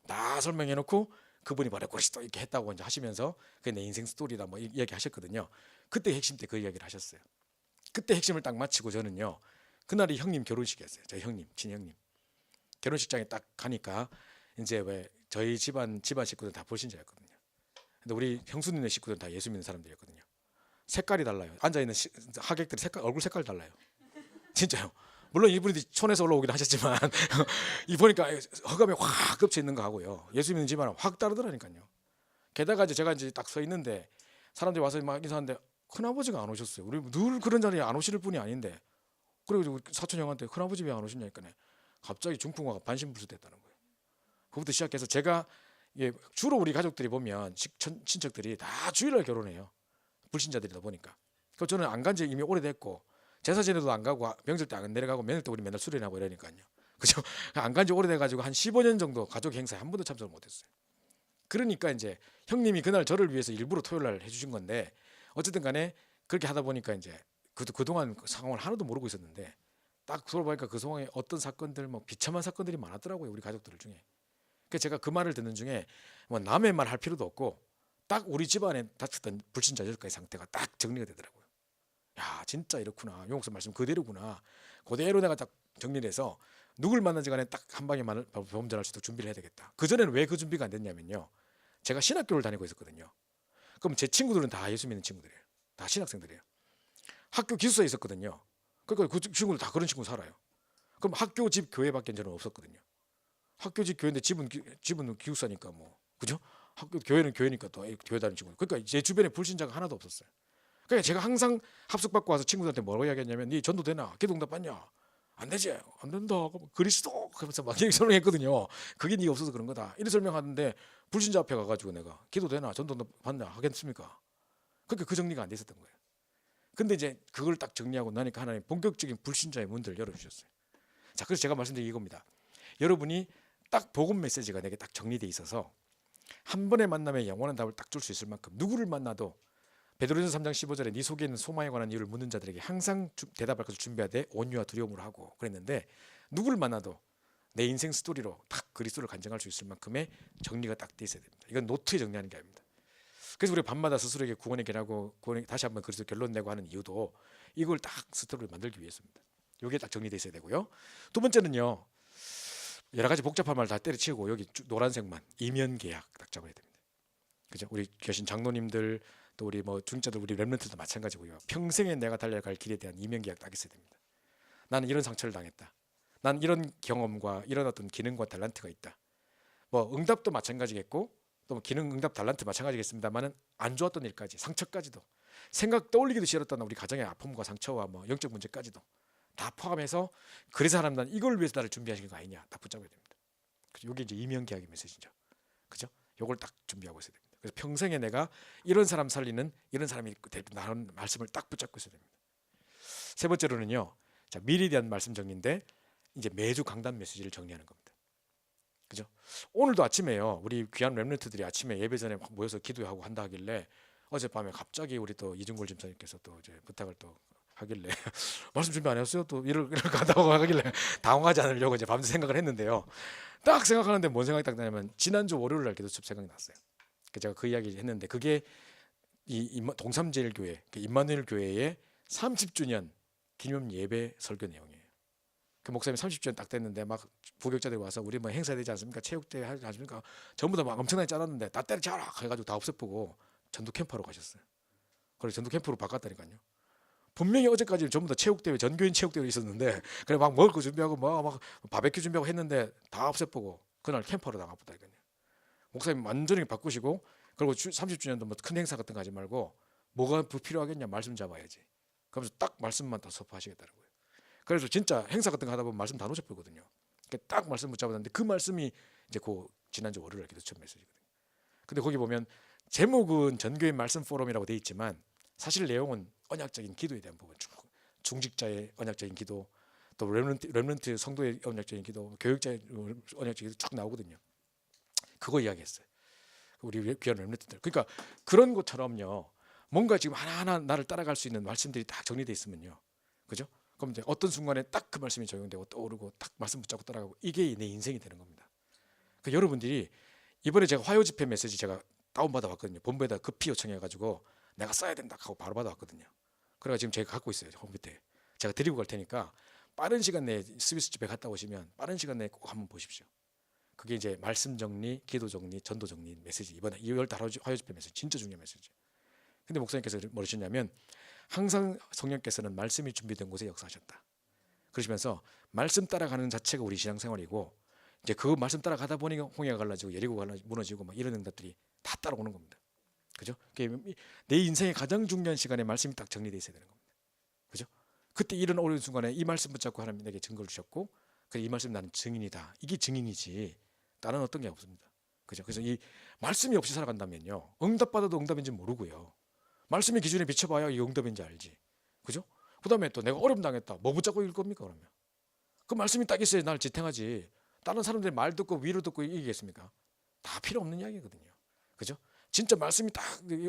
다 설명해놓고 그분이 바로 그리스도 이렇게 했다고 이제 하시면서 그게 내 인생 스토리다 뭐 이야기 하셨거든요. 그때 핵심 때 그 이야기를 하셨어요. 그때 핵심을 딱 마치고 저는요 그날이 형님 결혼식이었어요. 저희 형님 친형님 결혼식장에 딱 가니까 이제 왜 저희 집안 식구들 다 불신자였거든요. 근데 우리 형수님네 식구들은 다 예수 믿는 사람들이었거든요. 색깔이 달라요. 앉아 있는 하객들이 얼굴 색깔 달라요. 진짜요. 물론 이분이 촌에서 올라오긴 하셨지만 이 보니까 허감이 확 겹쳐 있는 거 하고요. 예수 믿는 집안은 확 다르더라니까요. 게다가 이제 제가 이제 딱 서 있는데 사람들이 와서 막 인사하는데 큰아버지가 안 오셨어요. 우리 늘 그런 자리에 안 오실 분이 아닌데. 그리고 사촌 형한테 큰아버지 왜 안 오셨냐니까 갑자기 중풍화가 반신불수됐다는 거예요. 그부터 시작해서 제가 주로 우리 가족들이 보면 친척들이 다 주일날 결혼해요. 불신자들이다 보니까. 그 저는 안 간 지 이미 오래됐고 제사 지내도 안 가고 명절 때 안 내려가고 명절 때 우리 맨날 수련하고 이러니까요. 그죠? 안 간 지 오래돼가지고 한 15년 정도 가족 행사에 한 번도 참석을 못했어요. 그러니까 이제 형님이 그날 저를 위해서 일부러 토요일날 해주신 건데 어쨌든 간에 그렇게 하다 보니까 이제 그동안 상황을 하나도 모르고 있었는데 딱 돌아보니까 그 상황에 어떤 사건들 뭐 비참한 사건들이 많았더라고요. 우리 가족들 중에. 그래서 제가 그 말을 듣는 중에 뭐 남의 말 할 필요도 없고 딱 우리 집안에 다쳤던 불신자 6가지 상태가 딱 정리가 되더라고요. 야 진짜 이렇구나. 용옥사 말씀 그대로구나. 그대로 내가 딱 정리를 해서 누굴 만나지 간에 딱 한 방에 보험 전할 수 있도록 준비를 해야 되겠다. 그전에는 왜 그 준비가 안 됐냐면요. 제가 신학교를 다니고 있었거든요. 그럼 제 친구들은 다 예수 믿는 친구들이에요. 다 신학생들이에요. 학교 기숙사에 있었거든요. 그러니까 그 친구들 다 그런 친구 살아요. 그럼 학교 집 교회밖에 저는 없었거든요. 학교 집 교회인데 집은 기숙사니까 뭐 그죠? 학교 교회는 교회니까 또 교회 다니는 친구. 그러니까 제 주변에 불신자가 하나도 없었어요. 그러니까 제가 항상 합숙받고 와서 친구들한테 뭐라고 이야기했냐면 네 전도 되나? 기도응답 받냐? 안 되지. 안 된다. 그리스도 하면서 막 이렇게 설명했거든요. 그게 네가 없어서 그런 거다. 이렇게 설명하는데 불신자 앞에 가가지고 내가 기도 되나? 전도 받냐? 하겠습니까? 그러니까 그 정리가 안 돼 있었던 거예요. 근데 이제 그걸 딱 정리하고 나니까 하나님 본격적인 불신자의 문들을 열어주셨어요. 자, 그래서 제가 말씀드린 이겁니다. 여러분이 딱 복음 메시지가 내게 딱 정리돼 있어서 한 번의 만남에 영원한 답을 딱 줄 수 있을 만큼 누구를 만나도 베드로전서 3장 15절에 네 속에 있는 소망에 관한 이유를 묻는 자들에게 항상 대답할 것을 준비하되 온유와 두려움으로 하고 그랬는데 누구를 만나도 내 인생 스토리로 딱 그리스도를 간증할 수 있을 만큼의 정리가 딱 돼 있어야 됩니다. 이건 노트에 정리하는 게 아닙니다. 그래서 우리가 밤마다 스스로에게 구원의 길하고 구원의 다시 한번 그리스도 결론 내고 하는 이유도 이걸 딱 스토리를 만들기 위해서입니다. 이게 딱 정리돼 있어야 되고요. 두 번째는요. 여러 가지 복잡한 말 다 때려치우고 여기 노란색만 이면 계약 딱 잡아야 됩니다. 그죠? 우리 계신 장로님들 또 우리 뭐 중자들 우리 렘넌트도 마찬가지고요. 평생에 내가 달려갈 길에 대한 이면 계약 딱 있어야 됩니다. 나는 이런 상처를 당했다. 난 이런 경험과 이런 어떤 기능과 달란트가 있다. 뭐 응답도 마찬가지겠고 또 뭐 기능 응답 달란트 마찬가지겠습니다만은 안 좋았던 일까지 상처까지도 생각 떠올리기도 싫었던 우리 가정의 아픔과 상처와 뭐 영적 문제까지도 다 포함해서 그래서 하나님 난 이걸 위해서 나를 준비하신 거 아니냐 딱 붙잡아야 됩니다. 이게 이제 이면계약의 메시지죠. 그죠? 요걸 딱 준비하고 있어야 됩니다. 그래서 평생에 내가 이런 사람 살리는 이런 사람이 나는 말씀을 딱 붙잡고 있어야 됩니다. 세 번째로는요. 자, 미래에 대한 말씀 정리인데 이제 매주 강단 메시지를 정리하는 겁니다. 그죠? 오늘도 아침에요. 우리 귀한 렘넌트들이 아침에 예배 전에 모여서 기도하고 한다 하길래 어젯밤에 갑자기 우리 또 이중걸 집사님께서 또 이제 부탁을 또 하길래 말씀 준비 안 했어요? 또 이럴 간다고 하길래 당황하지 않으려고 이제 밤새 생각을 했는데요. 딱 생각하는데 뭔 생각이 딱 나냐면 지난주 월요일 날 기도첩 생각이 났어요. 제가 그 이야기 했는데 그게 이 동삼제일교회 임마누엘 교회의 30주년 기념 예배 설교 내용이에요. 그 목사님 30주년 딱 됐는데 막 부격자들이 와서 우리 뭐 행사 되지 않습니까? 체육대회 하지 않습니까? 전부 다 막 엄청나게 짜놨는데 다 때려쳐라 해가지고 다 없애보고 전도 캠프로 가셨어요. 그래서 전도 캠프로 바꿨다니까요. 분명히 어제까지 전부 다 체육대회 전교인 체육대회 있었는데 그래 막 먹을 거 준비하고 막 바베큐 준비하고 했는데 다 없애보고 그날 캠퍼로 나가보다니까요. 목사님 완전히 바꾸시고 그리고 30주년도 뭐 큰 행사 같은 거 하지 말고 뭐가 필요하겠냐 말씀 잡아야지. 그러면서 딱 말씀만 다 선포하시겠다고요. 그래서 진짜 행사 같은 거 하다 보면 말씀 다 놓쳐버리거든요. 딱 말씀 붙잡았는데 그 말씀이 이제 그 지난주 월요일 기도처 메시지거든요. 근데 거기 보면 제목은 전교인 말씀 포럼이라고 돼 있지만 사실 내용은 언약적인 기도에 대한 부분, 중직자의 언약적인 기도, 또 렘넌트 성도의 언약적인 기도, 교육자의 언약적인 기도 쭉 나오거든요. 그거 이야기했어요. 우리 귀한 렘넌트들. 그러니까 그런 것처럼요. 뭔가 지금 하나하나 나를 따라갈 수 있는 말씀들이 딱 정리돼 있으면요. 그죠? 그럼 이제 어떤 순간에 딱 그 말씀이 적용되고 떠오르고 딱 말씀 붙잡고 따라가고 이게 내 인생이 되는 겁니다. 그러니까 여러분들이 이번에 제가 화요 집회 메시지 제가 다운받아 왔거든요. 본부에다 급히 요청해가지고 내가 써야 된다 하고 바로 받아왔거든요. 그래가 지금 제가 갖고 있어요. 홈피트에. 제가 드리고 갈 테니까 빠른 시간 내에 스위스 집에 갔다 오시면 빠른 시간 내에 꼭 한번 보십시오. 그게 이제 말씀 정리, 기도 정리, 전도 정리 메시지. 이번에 2월 달 화요 집회 메시지 진짜 중요한 메시지. 근데 목사님께서 뭐라셨냐면 항상 성령께서는 말씀이 준비된 곳에 역사하셨다. 그러시면서 말씀 따라가는 자체가 우리 신앙생활이고 이제 그 말씀 따라가다 보니 홍해가 갈라지고 여리고가 무너지고 막 이런 응답들이 다 따라오는 겁니다. 그죠? 내 인생의 가장 중요한 시간에 말씀이 딱 정리되어 있어야 되는 겁니다. 그죠? 그때 이런 어려운 순간에 이 말씀 붙잡고 하나님 내게 증거를 주셨고 그래 이 말씀 나는 증인이다. 이게 증인이지 다른 어떤 게 없습니다. 그죠? 그래서 이 말씀이 없이 살아간다면요. 응답받아도 응답인지 모르고요. 말씀의 기준에 비춰봐야 이 응답인지 알지. 그죠? 그 다음에 또 내가 어려움 당했다. 뭐 붙잡고 읽을 겁니까 그러면? 그 말씀이 딱 있어야 날 지탱하지. 다른 사람들이 말 듣고 위로 듣고 이기겠습니까? 다 필요 없는 이야기거든요. 그죠? 진짜 말씀이 딱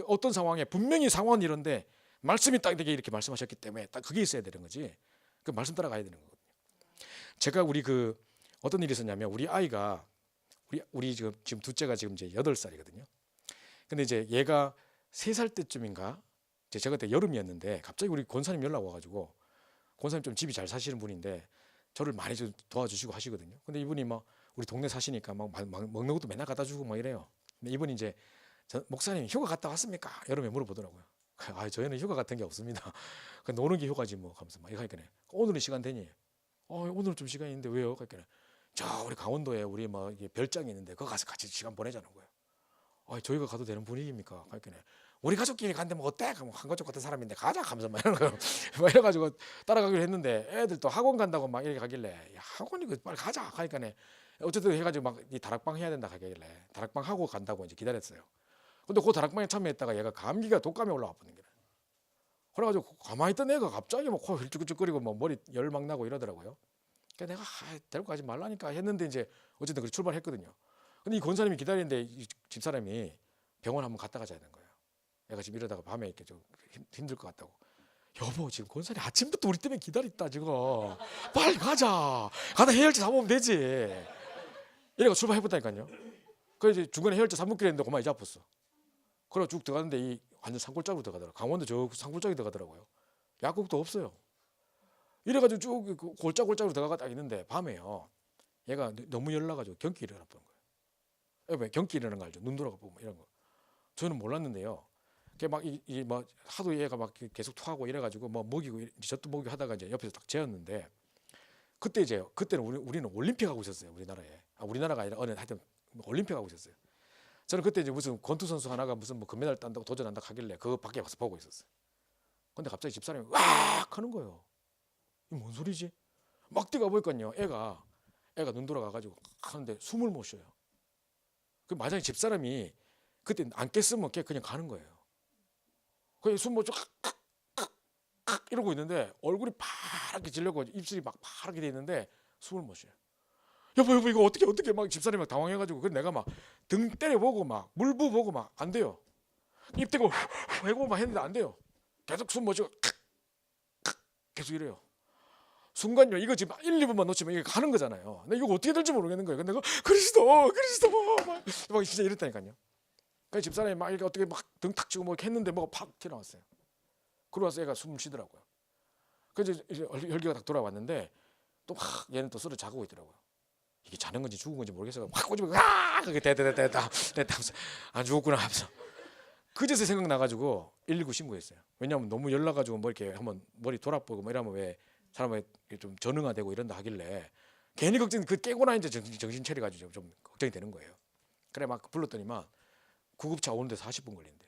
어떤 상황에 분명히 상황은 이런데 말씀이 딱 되게 이렇게 말씀하셨기 때문에 딱 그게 있어야 되는 거지. 그 말씀 따라가야 되는 거거든요. 제가 우리 그 어떤 일이 있었냐면 우리 아이가 우리 지금 둘째가 지금 이제 8살이거든요. 근데 이제 얘가 3살 때쯤인가 제가 그때 여름이었는데 갑자기 우리 권사님 연락 와가지고 권사님 좀 집이 잘 사시는 분인데 저를 많이 좀 도와주시고 하시거든요. 근데 이분이 막 우리 동네 사시니까 막 먹는 것도 맨날 갖다 주고 막 이래요. 근데 이분이 이제 목사님 휴가 갔다 왔습니까? 여름에 물어보더라고요. 아 저희는 휴가 같은 게 없습니다. 노는 게 휴가지 뭐 하면서 막 이러니까 오늘은 시간 되니? 오늘 좀 시간이 있는데 왜요? 그러니까 저 우리 강원도에 우리 뭐 별장이 있는데 거기 가서 같이 시간 보내자는 거예요. 저희가 가도 되는 분위기입니까? 그러니까 우리 가족끼리 간데 뭐 어때? 그럼 한 가족 같은 사람인데 가자 하면서 막 이런 거 막 이래가지고 따라가기로 했는데 애들 또 학원 간다고 막 이렇게 가길래 야, 학원이 그 빨리 가자 하니까 어쨌든 해가지고 막 이 다락방 해야 된다 하길래 다락방 하고 간다고 이제 기다렸어요. 근데 그 다락방에 참여했다가 얘가 감기가 독감이 올라와 버린 거예요. 그래가지고 가만히 있던 애가 갑자기 뭐 코 훌쩍훌쩍거리고 뭐 머리 열 막 나고 이러더라고요. 그래서 내가 데리고 가지 말라니까 했는데 이제 어쨌든 그렇게 출발했거든요. 근데 이 권사님이 기다리는데 이 집사람이 병원 한번 갔다 가자는 거예요. 내가 지금 이러다가 밤에 이렇게 좀 힘들 것 같다고. 여보 지금 권사님 아침부터 우리 때문에 기다렸다 지금. 빨리 가자. 가다 해열제 사먹으면 되지. 이래가 출발해봤다니까요. 그래서 이제 중간에 해열제 3분길 했는데 그만 이제 아팠어. 그래 쭉 들어갔는데 이 완전 산골짜기로 들어가더라고요. 강원도 저 산골짜기 들어가더라고요. 약국도 없어요. 이래가지고 쭉 골짜골짜기로 들어가가 딱 있는데 밤에요. 얘가 너무 열나가지고 경기 일어나 보는 거예요. 왜 경기 일어나는 거 알죠? 눈 돌아가 보고 이런 거. 저는 몰랐는데요. 막이뭐 하도 얘가 막 계속 토하고 이래가지고 뭐 먹이고 저도 먹이고 하다가 이제 옆에서 딱 재웠는데 그때는 우리는 올림픽 하고 있었어요. 우리나라에. 우리나라가 아니라 어느 하여튼 올림픽 하고 있었어요. 저는 그때 이제 무슨 권투 선수 하나가 무슨 뭐 금메달 딴다고 도전한다고 하길래 그거 밖에 와서 보고 있었어요. 근데 갑자기 집사람이 와 하는 거예요. 이게 뭔 소리지? 막 뛰어가 보니까요. 애가 눈 돌아가가지고 하는데 숨을 못 쉬어요. 그 마장에 집사람이 그때 안 깼으면 걔 그냥 가는 거예요. 그냥 숨 못 쉬어 이러고 있는데 얼굴이 파랗게 질려고 입술이 막 파랗게 돼 있는데 숨을 못 쉬어요. 여보 이거 어떻게 막 집사람이 막 당황해가지고 그 내가 막 등 때려보고 막 물부 보고 막 안 돼요. 입 대고 해고 막 했는데 안 돼요. 계속 숨 못 쉬고 계속 이래요. 순간요 이거 지금 1, 2분만 놓치면 이게 가는 거잖아요. 근데 이거 어떻게 될지 모르겠는 거예요. 근데 그리스도 막 진짜 이랬다니까요. 그 집사람이 막 이렇게 어떻게 막 등 탁 치고 뭐 이렇게 했는데 뭐가 팍 튀어나왔어요. 그러고 나서 얘가 숨을 쉬더라고요. 그래서 이제 혈기가 딱 돌아왔는데 또 막 얘는 또 서로 자고 있더라고요. 이게 자는 건지 죽은 건지 모르겠어요. 막 꼬집어 그게 됐다 하면서 안 죽었구나 하면서 그제서 생각나가지고 119 신고했어요. 왜냐하면 너무 열나가지고 뭐 이렇게 한번 머리 돌아보고 뭐 이러면 왜 사람이 좀 전응화되고 이런다 하길래 괜히 걱정 그 깨고 나 이제 정신 차려가지고 좀 걱정이 되는 거예요. 그래 막 불렀더니만 구급차 오는데 40분 걸린대.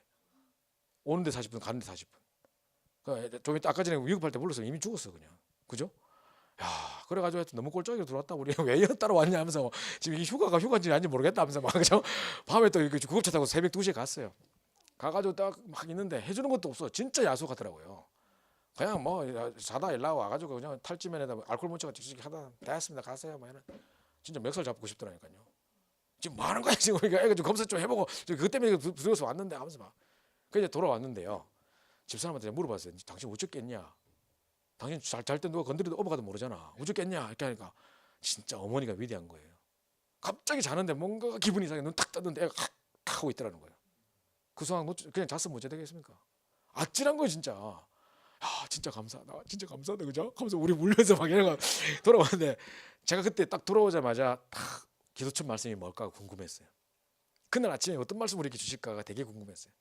오는데 40분 가는데 40분. 좀 이따 아까 전에 위급할 때 불렀으면 이미 죽었어 그냥. 그죠? 야 그래가지고 너무 꼴짝이로 들어왔다 우리 왜 따로 왔냐 하면서 지금 이 휴가가 휴가인지 아닌지 모르겠다 하면서 막 그죠? 밤에 또 구급차 타고 새벽 2시에 갔어요. 가가지고 딱 막 있는데 해주는 것도 없어. 진짜 야속하더라고요. 그냥 뭐 자다 일나와 와가지고 그냥 탈지면에다 알코올 묻혀가 찍찍 하다 됐습니다 가세요 막 이런 진짜 멱살 잡고 싶더라니까요. 지금 뭐 하는 거야 지금 애가 좀 검사 좀 해보고 그것 때문에 두려워서 왔는데 하면서 막 그 이제 돌아왔는데요. 집사람한테 물어봤어요. 당신 우쩍겠냐? 당신 잘 때 누가 건드려도 업어가도 모르잖아. 우쩍겠냐? 이렇게 하니까 진짜 어머니가 위대한 거예요. 갑자기 자는데 뭔가 기분이 이상해. 눈 탁 떴는데 애가 하고 있더라는 거예요. 그 상황 그냥 잤으면 어째 되겠습니까? 아찔한 거예요 진짜. 진짜 감사하다. 진짜 감사하다. 그죠? 하면서 우리 울면서 막 이래가 돌아왔는데 제가 그때 딱 돌아오자마자 딱 기도천 말씀이 뭘까 궁금했어요. 그날 아침에 어떤 말씀을 이렇게 주실까가 되게 궁금했어요.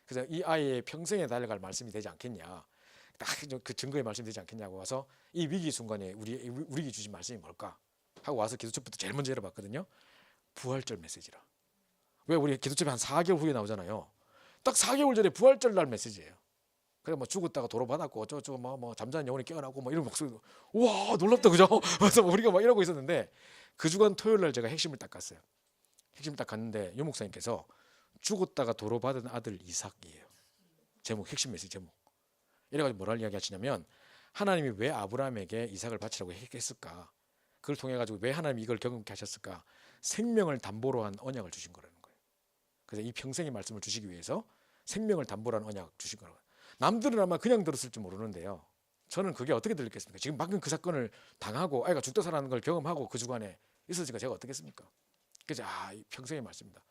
그래서 이 아이의 평생에 달려갈 말씀이 되지 않겠냐. 딱 그 증거의 말씀이 되지 않겠냐고 와서 이 위기 순간에 우리에게 주신 말씀이 뭘까 하고 와서 기도천부터 제일 먼저 열어봤거든요. 부활절 메시지라. 왜 우리 기도천이 한 4개월 후에 나오잖아요. 딱 4개월 전에 부활절 날 메시지예요. 그래 뭐 죽었다가 도로 받았고 어쩌고 뭐 잠자는 영혼이 깨어나고 뭐 이런 목소리도 와 놀랍다 그죠? 그래서 우리가 막 이러고 있었는데 그 주간 토요일 날 제가 핵심을 딱 갔어요. 핵심 딱 갔는데 유 목사님께서 죽었다가 도로 받은 아들 이삭이에요. 제목 핵심 메시지 제목. 이래가지고 뭐라는 이야기 하시냐면 하나님이 왜 아브라함에게 이삭을 바치라고 했을까? 그걸 통해 가지고 왜 하나님이 이걸 경험케 하셨을까? 생명을 담보로 한 언약을 주신 거라는 거예요. 그래서 이 평생의 말씀을 주시기 위해서 생명을 담보로 한 언약 주신 거라고. 남들은 아마 그냥 들었을지 모르는데요. 저는 그게 어떻게 들렸겠습니까? 지금 방금 그 사건을 당하고 아이가 죽다 살아나는 걸 경험하고 그 주간에 있었으니까 제가 어떻겠습니까? 그래서 평생의 말씀입니다.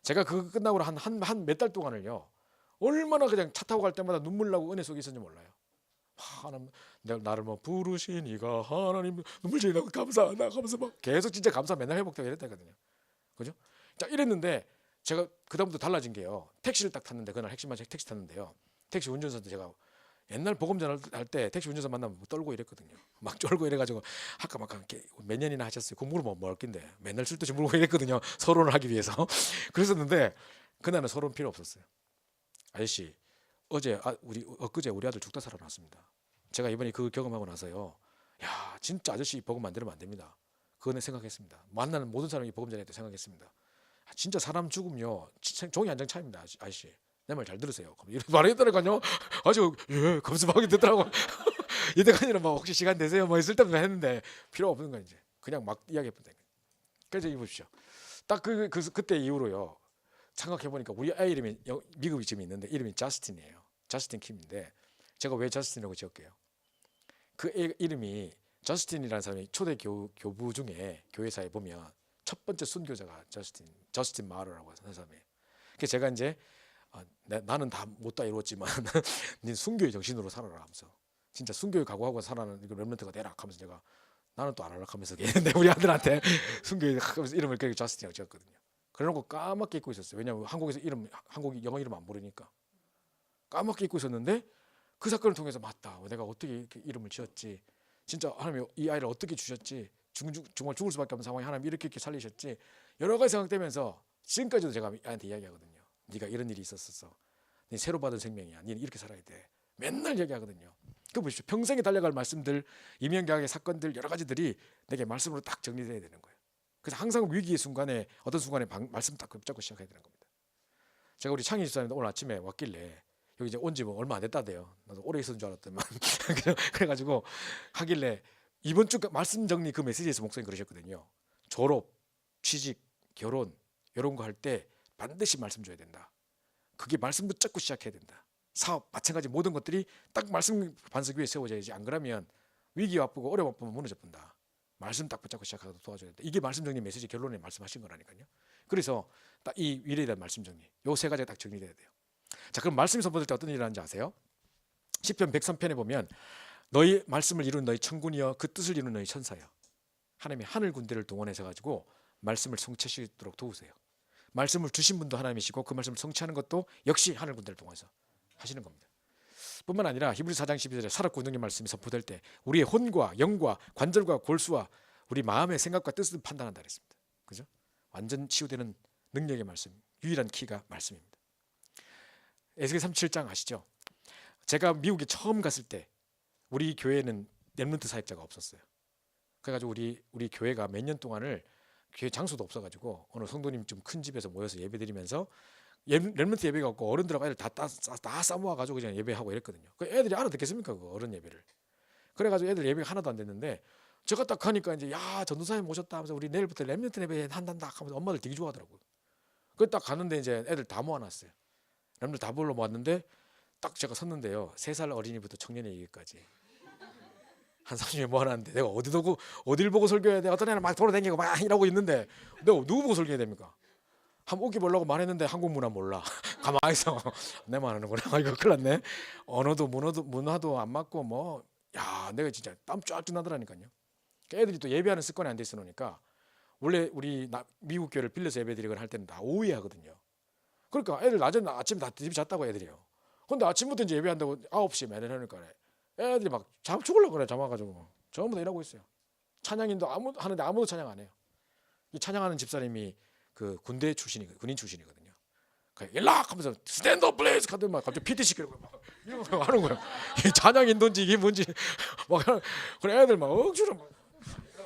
제가 그거 끝나고 한 몇 달 동안을요. 얼마나 그냥 차 타고 갈 때마다 눈물 나고 은혜 속에 있었는지 몰라요. 하나님 나를 뭐 부르시니가 하나님 눈물 지나고 감사하다 하면서 막 계속 진짜 감사 맨날 회복되고 이랬다거든요. 그죠? 자 이랬는데 제가 그다음부터 달라진 게요. 택시를 딱 탔는데 그날 핵심만 택시 탔는데요. 택시 운전사도 제가 옛날 보금전 할 때 택시 운전사 만나면 떨고 이랬거든요. 막 쫄고 이래가지고 아까 막 몇 년이나 하셨어요. 공부를 뭐 할 낀데 맨날 술 드시 물고 이랬거든요. 서론을 하기 위해서 그랬었는데 그날은 서론 필요 없었어요. 아저씨 우리 엊그제 우리 아들 죽다 살아났습니다. 제가 이번에 그 경험하고 나서요, 야 진짜 아저씨 복음 만들면 안 됩니다. 그거는 생각했습니다. 만나는 모든 사람이 복음 전해야 돼 생각했습니다. 진짜 사람 죽음요 종이 한 장 차이입니다. 아저씨 내 말 잘 들으세요. 이런 말을 했더니까요. 아주 예 검수하게 듣더라고. 이때까지는 뭐 혹시 시간 되세요? 뭐 있을 때부터 했는데 필요 없는 건 이제 그냥 막 이야기해본다. 그래서 이보십시오. 딱 그때 이후로요. 생각해 보니까 우리 아이 이름이 미국이 지금 있는데 이름이 저스틴이에요. 저스틴 킴인데 제가 왜 저스틴이라고 지었게요? 그 애 이름이 저스틴이라는 사람이 초대 교부 중에 교회사에 보면 첫 번째 순교자가 저스틴 마러라고 하는 사람이에요. 그래서 제가 이제 나는 다 못 다 이루었지만 네 순교의 정신으로 살아라 하면서 진짜 순교에 각오하고 살아는 이거 렘넌트가 되라 하면서 제가 나는 또 안 하려고 하면서 걔는데 우리 아들한테 순교에 하면서 이름을 그렇게 저스틴이라고 지었거든요. 그래놓고 까맣게 잊고 있었어요. 왜냐하면 한국에서 한국이 영어 이름 안 부르니까 까맣게 잊고 있었는데 그 사건을 통해서 맞다. 내가 어떻게 이렇게 이름을 지었지? 진짜 하나님이 이 아이를 어떻게 주셨지? 정말 죽을 수밖에 없는 상황에 하나님 이렇게 살리셨지? 여러 가지 생각되면서 지금까지도 제가 아이한테 이야기하거든요. 네가 이런 일이 있었어. 네 새로 받은 생명이야. 네는 이렇게 살아야 돼. 맨날 얘기하거든요. 그 보십시오. 평생에 달려갈 말씀들, 이명박의 사건들 여러 가지들이 내게 말씀으로 딱 정리돼야 되는 거예요. 그래서 항상 위기의 순간에 어떤 순간에 말씀 딱 붙잡고 시작해야 되는 겁니다. 제가 우리 창희 집사님 오늘 아침에 왔길래 여기 이제 온 지 뭐 얼마 안 됐다대요. 나도 오래 있었는 줄 알았더만 그래가지고 하길래 이번 주 말씀 정리 그 메시지에서 목사님 그러셨거든요. 졸업, 취직, 결혼 이런 거 할 때 반드시 말씀 줘야 된다. 그게 말씀 붙잡고 시작해야 된다. 사업 마찬가지 모든 것들이 딱 말씀 반석 위에 세워져야지. 안 그러면 위기 와쁘고 어려움 와쁘면 무너져 본다. 말씀 딱 붙잡고 시작하도록 도와줘야 된다. 이게 말씀 정리 메시지 결론에 말씀하신 거라니까요. 그래서 딱 이 미래에 대한 말씀 정리 요 세 가지가 딱 정리돼야 돼요. 자, 그럼 말씀이 선포될 때 어떤 일이 일어나는지 아세요? 시편 103편에 보면 너희 말씀을 이룬 너희 천군이여 그 뜻을 이룬 너희 천사여. 하나님이 하늘 군대를 동원해서 가지고 말씀을 성취하시도록 도우세요. 말씀을 주신 분도 하나님이시고 그 말씀을 성취하는 것도 역시 하늘 군대를 동원해서 하시는 겁니다. 뿐만 아니라 히브리서 4장 12절에 살았고 운동의 말씀이 선포될 때 우리의 혼과 영과 관절과 골수와 우리 마음의 생각과 뜻을 판단한다 그랬습니다. 그죠? 완전 치유되는 능력의 말씀, 유일한 키가 말씀입니다. 에스겔 37장 아시죠? 제가 미국에 처음 갔을 때 우리 교회는 렘넌트 사역자가 없었어요. 그래가지고 우리 교회가 몇 년 동안을 교회 장소도 없어가지고 어느 성도님 좀 큰 집에서 모여서 예배드리면서 렘넌트 예배가 없고 어른들하고 애들 다 싸모아가지고 그냥 예배하고 이랬거든요. 그 애들이 알아듣겠습니까? 그 어른 예배를. 그래가지고 애들 예배가 하나도 안 됐는데 제가 딱 하니까 이제 야 전도사님 모셨다 하면서 우리 내일부터 렘넌트 예배 한단다 하면서 엄마들 되게 좋아하더라고요. 그 딱 갔는데 이제 애들 다 모아놨어요. 렘넌트 다 불러 모았는데 딱 제가 섰는데요. 3살 어린이부터 청년의 얘기까지 한 30명 모아놨는데 내가 어딜 보고 설교해야 돼? 어떤 애는 막 돌아다니고 막 이러고 있는데 내가 누구 보고 설교해야 됩니까? 한번 웃기 보려고 말했는데 한국 문화 몰라. 가만히 있어. 내만 하는구나. 이거 큰일 났네. 언어도 문화도 안 맞고 뭐 야 내가 진짜 땀 쫙쫙 나더라니까요. 애들이 또 예배하는 습관이 안 돼 있어 놓으니까 원래 우리 미국 교회를 빌려서 예배드리거나 할 때는 다 오후에 하거든요. 그러니까 애들 아침에 다 집에 잤다고 애들이요. 근데 아침부터 이제 예배한다고 9시에 매달하니까 애들이 막 죽으려고 그래. 잠와가지고 전부 다 일하고 있어요. 찬양인도 하는데 아무도 찬양 안 해요. 이 찬양하는 집사님이 그 군인 출신이거든요. 일락 하면서 스탠드 플레이스 하더니 갑자기 PT 시키고 막 이런 거 하는 거야. 이 찬양인도인지 이게 뭔지 막 그래 애들 막 억지로 막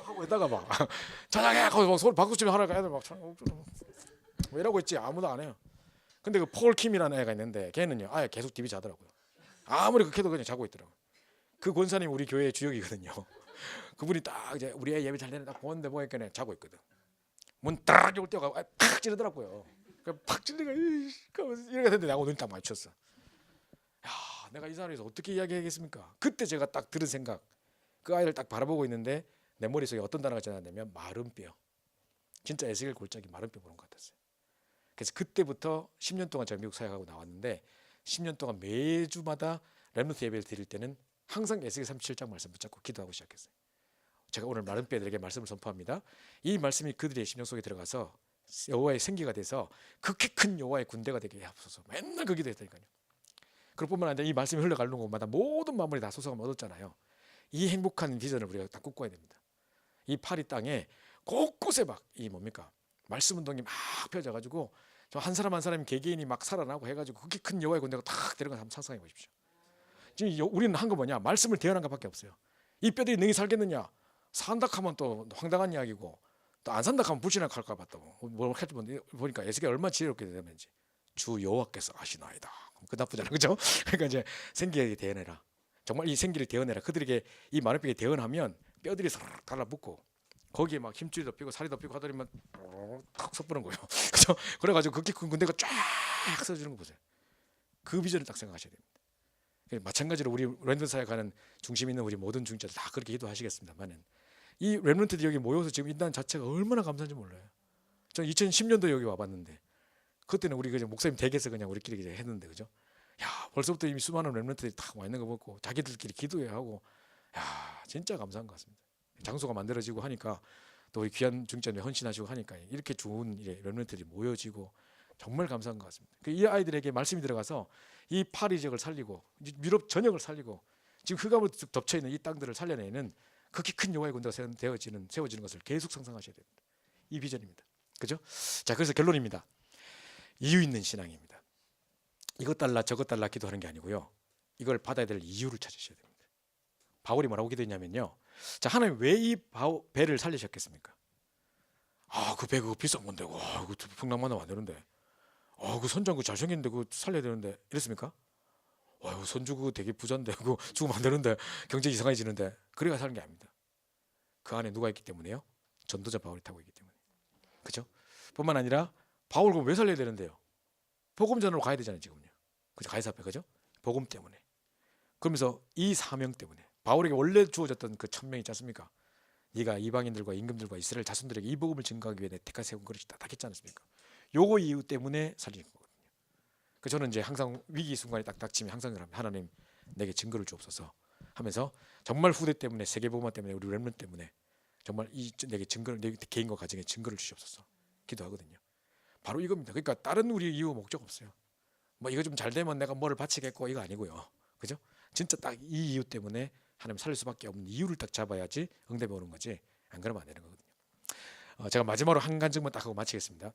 하고 있다가 막 찬양해 하고 막 소리 박수 치면 하라니까 애들 막 억지로 뭐 이러고 있지 아무도 안 해요. 근데 그 폴 킴이라는 애가 있는데 걔는요 아예 계속 TV 자더라고요. 아무리 그렇게 해도 그냥 자고 있더라고요. 그 권사님 우리 교회의 주역이거든요. 그분이 딱 이제 우리 애 예배 잘 되는 딱 보는데 보니까 자고 있거든. 문 딱 열 때가 팍 찌르더라고요. 팍 찌르니까 이렇게 됐는데 내가 눈이 딱 마주쳤어. 야, 내가 이 자리에서 어떻게 이야기하겠습니까? 그때 제가 딱 들은 생각, 그 아이를 딱 바라보고 있는데 내 머릿속에 어떤 단어가 지나갔냐면 마른 뼈. 진짜 에스겔 골짜기 마른 뼈 보는 것 같았어요. 그래서 그때부터 10년 동안 제가 미국 사역하고 나왔는데 10년 동안 매주마다 렘넌트 예배를 드릴 때는 항상 에스겔 37장 말씀 붙잡고 기도하고 시작했어요. 제가 오늘 마른 뼈들에게 말씀을 선포합니다. 이 말씀이 그들의 심령 속에 들어가서 여호와의 생기가 돼서 극히 큰 여호와의 군대가 되게 하옵소서. 맨날 그 기도했다니까요. 그럴 뿐만 아니라 이 말씀이 흘러가는 곳마다 모든 마음이 다 소속감 얻었잖아요. 이 행복한 비전을 우리가 다 꿈꿔야 됩니다. 이 파리 땅에 곳곳에 막 이 뭡니까 말씀 운동이 막 펴져가지고 한 사람 한 사람이 개개인이 막 살아나고 해가지고 그렇게 큰 여호와의 군대가 탁 데려간 한번 상상해 보십시오. 지금 우리는 한 거 뭐냐? 말씀을 대언한 것밖에 없어요. 이 뼈들이 능히 살겠느냐? 산다 하면 또 황당한 이야기고, 또 안 산다 하면 불신할 할까 봤다. 뭘 할지 보니까 에스겔 얼마나 지혜롭게 되는지. 주 여호와께서 아시나이다. 그 나쁘잖아, 그죠? 그러니까 이제 생기에 대언해라. 정말 이 생기를 대언해라. 그들에게 이 많은 뼈에 대언하면 뼈들이 서르륵 달라붙고 거기에 막 힘줄이 덮이고 살이 덮이고 하더니만 탁 섞부는 거예요. 그죠? 그래가지고 그렇게 큰 군대가 쫙 써주는 거 보세요. 그 비전을 딱 생각하셔야 됩니다. 마찬가지로 우리 랜드 사역에 가는 중심 있는 우리 모든 중자들 다 그렇게 기도하시겠습니다만은 이 렘넌트들이 여기 모여서 지금 있다는 자체가 얼마나 감사한지 몰라요. 저 2010년도 여기 와봤는데 그때는 우리 그냥 목사님 댁에서 그냥 우리끼리 이제 했는데, 그죠? 야, 벌써부터 이미 수많은 렘넌트들이 딱 와 있는 거 보고 자기들끼리 기도해야 하고, 야, 진짜 감사한 것 같습니다. 장소가 만들어지고 하니까 또 우리 귀한 중자님 헌신하시고 하니까 이렇게 좋은 렘넌트들이 모여지고 정말 감사한 것 같습니다. 이 아이들에게 말씀이 들어가서 이 파리지역을 살리고 유럽 전역을 살리고 지금 흑암으로 덮쳐 있는 이 땅들을 살려내는 그렇게 큰 여호와의 군대가 세워지는 것을 계속 상상하셔야 됩니다. 이 비전입니다. 그죠? 자, 그래서 결론입니다. 이유 있는 신앙입니다. 이것 달라 저것 달라 기도하는 게 아니고요. 이걸 받아야 될 이유를 찾으셔야 됩니다. 바울이 뭐라고 기도했냐면요. 자, 하나님 왜 이 배를 살리셨겠습니까? 아, 그 배 그거 비싼 건데, 와, 그 풍랑만 하면 안 되는데, 그 선장 그 잘생겼는데 그거 살려야 되는데 이랬습니까? 와, 손주 그거 되게 부자인데 그거 죽으면 안 되는데 경제 이상해지는데, 그래가 사는 게 아닙니다. 그 안에 누가 있기 때문에요? 전도자 바울이 타고 있기 때문에. 그죠? 뿐만 아니라 바울 그거 왜 살려야 되는데요? 복음 전으로 가야 되잖아요, 지금요. 그죠? 가이사 앞에, 그죠? 복음 때문에. 그러면서 이 사명 때문에 바울에게 원래 주어졌던 그 천명이 있지 않습니까? 네가 이방인들과 임금들과 이스라엘 자손들에게 이 복음을 증거하기 위해 내 택하 세운 그릇이다. 딱 했지 않습니까? 요거 이유 때문에 살린 거거든요. 그 저는 이제 항상 위기 순간이 딱 닥치면 항상 하나님 내게 증거를 주옵소서 하면서 정말 후대 때문에 세계 복음화 때문에 우리 렘넌트 때문에 정말 내게 증거를, 내 개인과 가정에 증거를 주시옵소서 기도하거든요. 바로 이겁니다. 그러니까 다른 우리 이유 목적 없어요. 뭐 이거 좀 잘 되면 내가 뭐를 바치겠고 이거 아니고요. 그죠? 진짜 딱 이 이유 때문에 하나님 살릴 수밖에 없는 이유를 딱 잡아야지 응답이 오는 거지. 안 그러면 안 되는 거거든요. 제가 마지막으로 한 간증만 딱 하고 마치겠습니다.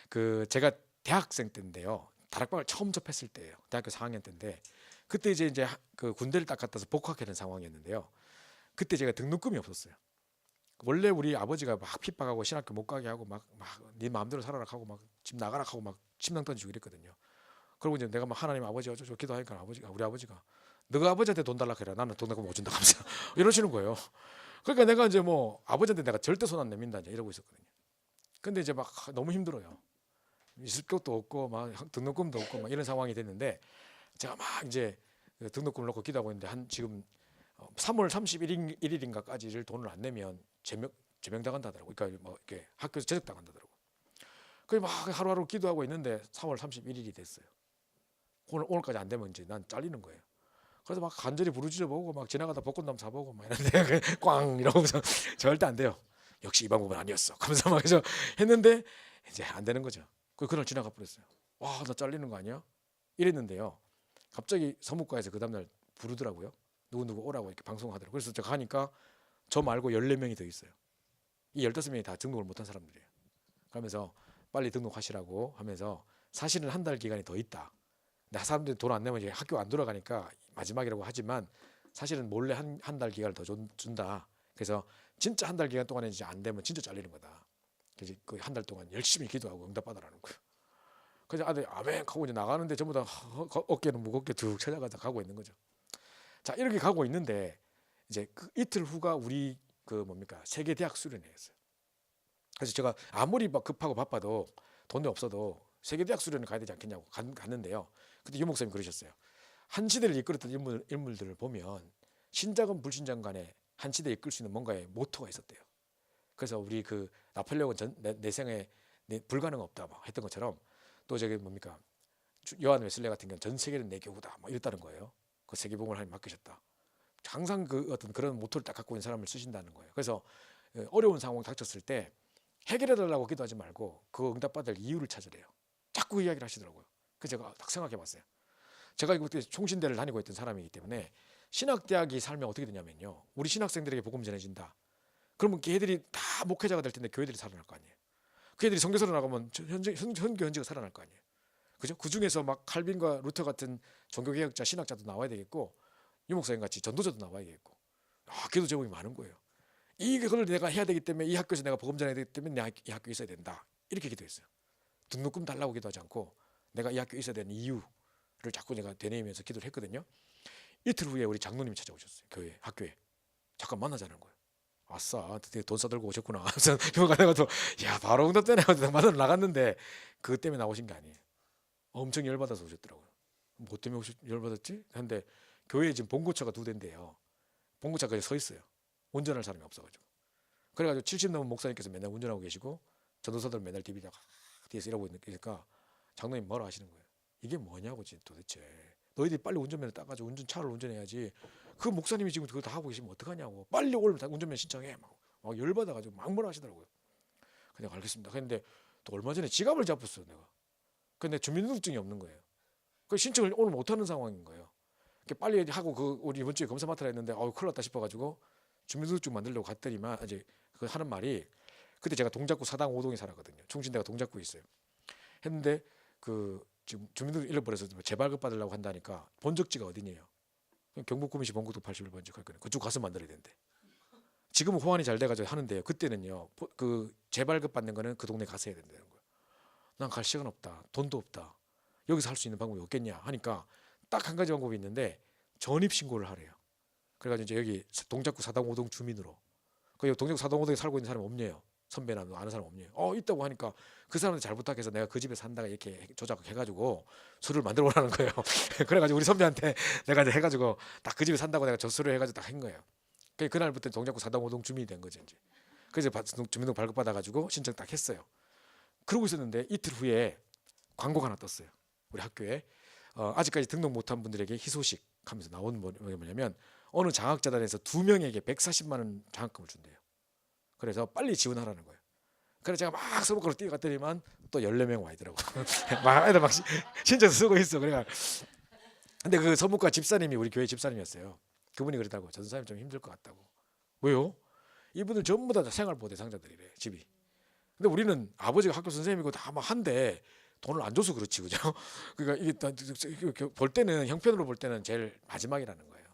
그 제가 대학생 때인데요. 다락방을 처음 접했을 때예요. 대학교 4학년 때인데 그때 이제 그 군대를 딱 갔다 와서 복학하는 상황이었는데요. 그때 제가 등록금이 없었어요. 원래 우리 아버지가 막 핍박하고 신학교 못 가게 하고 막 네 마음대로 살아라 하고 막 집 나가라 하고 막 침낭 던지고 이랬거든요. 그리고 이제 내가 막 하나님 아버지 어쩌고 기도하니까 우리 아버지가 너가 아버지한테 돈 달라 그래. 나는 돈 내고 못 준다 하면서 이러시는 거예요. 그러니까 내가 이제 뭐 아버지한테 내가 절대 손 안 내민다 이제 이러고 있었거든요. 근데 이제 막 너무 힘들어요. 있을 것도 없고 막 등록금도 없고 막 이런 상황이 됐는데 제가 막 이제 등록금을 놓고 기도하고 있는데 한 지금 3월 31일인가까지를 돈을 안 내면 제명당한다더라고. 그러니까 뭐 이렇게 학교에서 제적당한다더라고. 그래서 막 하루하루 기도하고 있는데 3월 31일이 됐어요. 오늘까지 안 되면 이제 난 잘리는 거예요. 그래서 막 간절히 부르짖어 보고 막 지나가다 벚꽃나무 사보고 막 이런데 꽝 이러고서 절대 안 돼요. 역시 이 방법은 아니었어. 하면서 막 해서 했는데 이제 안 되는 거죠. 그날 지나가 버렸어요. 와, 나 잘리는 거 아니야? 이랬는데요. 갑자기 서무과에서 그 다음날 부르더라고요. 누구 오라고 이렇게 방송하더라고요. 그래서 제가 가니까 저 말고 14명이 더 있어요. 이 15명이 다 등록을 못한 사람들이에요. 그러면서 빨리 등록하시라고 하면서 사실은 한 달 기간이 더 있다. 근데 사람들이 돈 안 내면 이제 학교 안 돌아가니까 마지막이라고 하지만 사실은 몰래 한 달 기간을 더 준다. 그래서 진짜 한 달 기간 동안에 이제 안 되면 진짜 잘리는 거다. 그래서 그 한 달 동안 열심히 기도하고 응답받으라는 거예요. 그래서 아들 아멘 하고 이제 나가는데 전부 다 어깨는 무겁게 툭 찾아가다 가고 있는 거죠. 자, 이렇게 가고 있는데 이제 그 이틀 후가 우리 그 뭡니까 세계 대학 수련회였어요. 그래서 제가 아무리 막 급하고 바빠도 돈이 없어도 세계 대학 수련회 가야 되지 않겠냐고 갔는데요. 그때 유 목사님 그러셨어요. 한 시대를 이끌었던 인물들을 보면 신자건 불신자건 간에 한 시대에 이끌 수 있는 뭔가의 모토가 있었대요. 그래서 우리 그 나폴레옹은 내 생에 불가능 없다 막 했던 것처럼 또 저기 뭡니까 요한 웨슬레 같은 경우는 전 세계는 내 교구다 뭐 이랬다는 거예요. 그 세계복음을 하나님 맡기셨다. 항상 그 어떤 그런 모토를 딱 갖고 있는 사람을 쓰신다는 거예요. 그래서 어려운 상황 닥쳤을 때 해결해 달라고 기도하지 말고 그 응답받을 이유를 찾으래요. 자꾸 그 이야기를 하시더라고요. 그래서 제가 딱 생각해 봤어요. 제가 그때 총신대를 다니고 있던 사람이기 때문에 신학대학이 살면 어떻게 되냐면요. 우리 신학생들에게 복음 전해진다. 그러면 걔들이 다 목회자가 될 텐데 교회들이 살아날 거 아니에요. 그 애들이 선교사로 나가면 선교 현지가 살아날 거 아니에요. 그죠? 그 중에서 막 칼빈과 루터 같은 종교개혁자 신학자도 나와야 되겠고 유 목사님 같이 전도자도 나와야 되겠고 기도 제목이 많은 거예요. 이걸 내가 해야 되기 때문에 이 학교에서 내가 복음 전해야 되기 때문에 내가 이 학교에 있어야 된다. 이렇게 기도했어요. 등록금 달라고 기도하지 않고 내가 이 학교에 있어야 되는 이유를 자꾸 내가 되뇌이면서 기도를 했거든요. 이틀 후에 우리 장로님이 찾아오셨어요. 교회 학교에. 잠깐 만나자는 거예요. 아싸, 드디어 돈 싸들고 오셨구나. 그래서 내가 또 야 바로 응답되네 하고 만나러 나갔는데 그것 때문에 나오신 게 아니에요. 엄청 열받아서 오셨더라고요. 뭐 때문에 열받았지? 근데 교회에 지금 봉고차가 2대인데요. 봉고차가 서 있어요. 운전할 사람이 없어가지고. 그래가지고 70 넘은 목사님께서 맨날 운전하고 계시고 전도사들 맨날 뒤에서 일하고 있으니까 장로님 뭐라 하시는 거예요. 이게 뭐냐고 도대체. 너희들이 빨리 운전면허 따가지고 운전차를 운전해야지. 그 목사님이 지금 그거 다 하고 계시면 어떡하냐고. 빨리 오늘 운전면허 신청해. 막 열받아가지고 막 뭐라 하시더라고요. 그냥 알겠습니다. 근데 또 얼마 전에 지갑을 잡았어요 내가. 근데 주민등록증이 없는 거예요. 그 신청을 오늘 못하는 상황인 거예요. 빨리 하고 우리 이번 주에 검사 맡으라 했는데 큰일 났다 싶어가지고 주민등록증 만들려고 갔더니만 이제 그 하는 말이 그때 제가 동작구 사당 5동에 살았거든요. 충진대가 동작구에 있어요. 했는데 그 지금 주민등록 잃어버려서 재발급 받으려고 한다니까 본적지가 어디냐요? 경북구민시 본국도 81번지 그쪽 가서 만들어야 된대. 지금은 호환이 잘 돼가지고 하는데요. 그때는요 그 재발급 받는 거는 그 동네 가서 해야 된다는 거예요. 난 갈 시간 없다. 돈도 없다. 여기서 할 수 있는 방법이 없겠냐 하니까 딱 한 가지 방법이 있는데 전입 신고를 하래요. 그래가지고 이제 여기 동작구 사당 5동 주민으로 그 동작구 사당 5동에 살고 있는 사람이 없네요. 선배나 아는 사람 없네요. 있다고 하니까 그 사람한테 잘 부탁해서 내가 그 집에 산다가 이렇게 조작해가지고 서류를 만들어 오라는 거예요. 그래가지고 우리 선배한테 내가 이제 해가지고 딱 그 집에 산다고 내가 서류 해가지고 딱 한 거예요. 그날부터 동작구 사당 5동 주민이 된 거죠 이제. 그래서 주민등록 발급받아가지고 신청 딱 했어요. 그러고 있었는데 이틀 후에 광고가 하나 떴어요. 우리 학교에 아직까지 등록 못한 분들에게 희소식 하면서 나온 뭐냐면 어느 장학재단에서 2명에게 140만 원 장학금을 준대요. 그래서 빨리 지원하라는 거예요. 그래서 제가 막 서북으로 뛰어갔더니만 또 14명 와 있더라고. 막 애들 막 신청 쓰고 있어. 그래가 근데 그 서북과 집사님이 우리 교회 집사님이었어요. 그분이 그러더라고. 전사님 좀 힘들 것 같다고. 왜요? 이분들 전부 다 생활보호 대상자들이래 집이. 근데 우리는 아버지가 학교 선생님이고 다 막 한데 돈을 안 줘서 그렇지 그죠? 그러니까 이게 볼 때는 형편으로 볼 때는 제일 마지막이라는 거예요.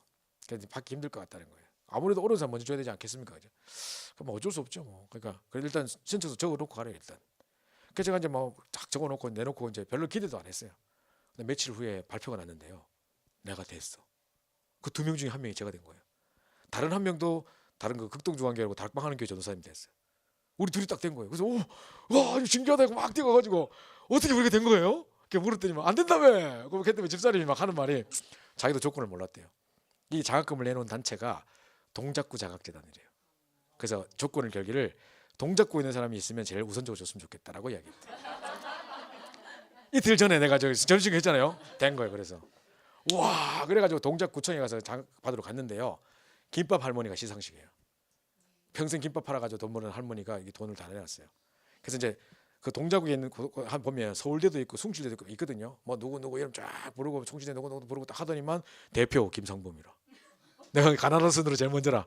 그래서 받기 힘들 것 같다는 거예요. 아무래도 어려운 사람 먼저 줘야 되지 않겠습니까? 그죠? 그럼 어쩔 수 없죠 뭐. 그러니까 일단 신청서 적어놓고 가래 일단. 그래서 제가 이제 뭐 딱 적어놓고 내놓고 이제 별로 기대도 안 했어요. 근데 며칠 후에 발표가 났는데요. 내가 됐어. 그 2명 중에 1명이 제가 된 거예요. 다른 1명도 다른 그 극동중앙교회라고 다락방하는 교회 전도사님이 됐어요. 우리 둘이 딱 된 거예요. 그래서 와 신기하다 이거 막 뛰어가지고 어떻게 우리가 된 거예요? 이렇게 물었더니 안 된다며. 그랬더니 집사님이 막 하는 말이 자기도 조건을 몰랐대요. 이 장학금을 내놓은 단체가 동작구 장학재단이래요. 그래서 조건을 결기를 동작구에 있는 사람이 있으면 제일 우선적으로 줬으면 좋겠다라고 이야기했대요. 이틀 전에 내가 전시식 했잖아요. 된 거예요. 그래서 와 그래가지고 동작구청에 가서 장학 받으러 갔는데요. 김밥 할머니가 시상식이에요. 평생 김밥 팔아가지고 돈 버는 할머니가 이 돈을 다 내놨어요. 그래서 이제 그 동작구에 있는 한 보면 서울대도 있고 숭실대도 있고 있거든요. 뭐 누구 이름 쫙 부르고 숭실대 누구 부르고 딱 하더니만 대표 김상범이라. 내가 가나다 순으로 제일 먼저라.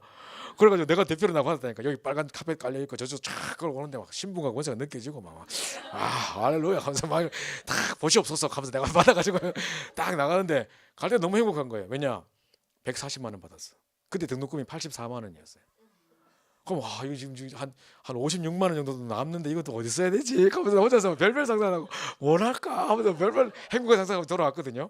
그래가지고 내가 대표로 나가다니까 여기 빨간 카펫 깔려 있고 저쪽 쫙 걸고 오는데 막 신분과 권세가 느껴지고 막 할렐루야 하면서 막 딱 보시옵소서 하면서 내가 받아가지고 딱 나가는데 갈 때 너무 행복한 거예요. 왜냐 140만 원 받았어. 그때 등록금이 84만 원이었어요. 그럼 이거 지금 한 56만 원 정도 남는데 이것도 어디 써야 되지? 하면서 혼자서 별별 상상하고 뭘 할까 하면서 별별 행복한 상상하고 돌아왔거든요.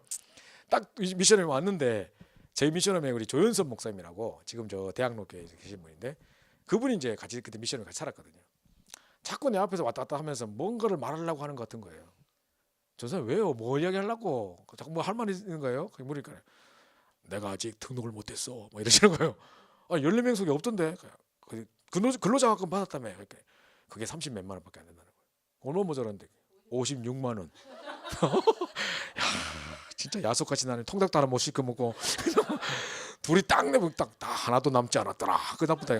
딱 미션에 왔는데 제 미션홈에 우리 조연섭 목사님이라고 지금 저 대학로교회에 계신 분인데 그분이 이제 같이 그때 미션을 같이 살았거든요. 자꾸 내 앞에서 왔다 갔다 하면서 뭔가를 말하려고 하는 것 같은 거예요. 저 사람 왜요? 뭐 이야기하려고? 자꾸 뭐 할 말이 있는 거예요? 그러니까 내가 아직 등록을 못했어. 뭐 이러시는 거예요. 14명 속에 없던데. 근로장학금 받았다며. 그러니까 그게 30 몇만 원밖에 안 된다는 거예요. 얼마 모자란데 56만 원. 야, 진짜 야속같이 나는 통닭도 하나 못 시켜 먹고 둘이 딱 내면 딱 하나도 남지 않았더라. 그 나쁘다.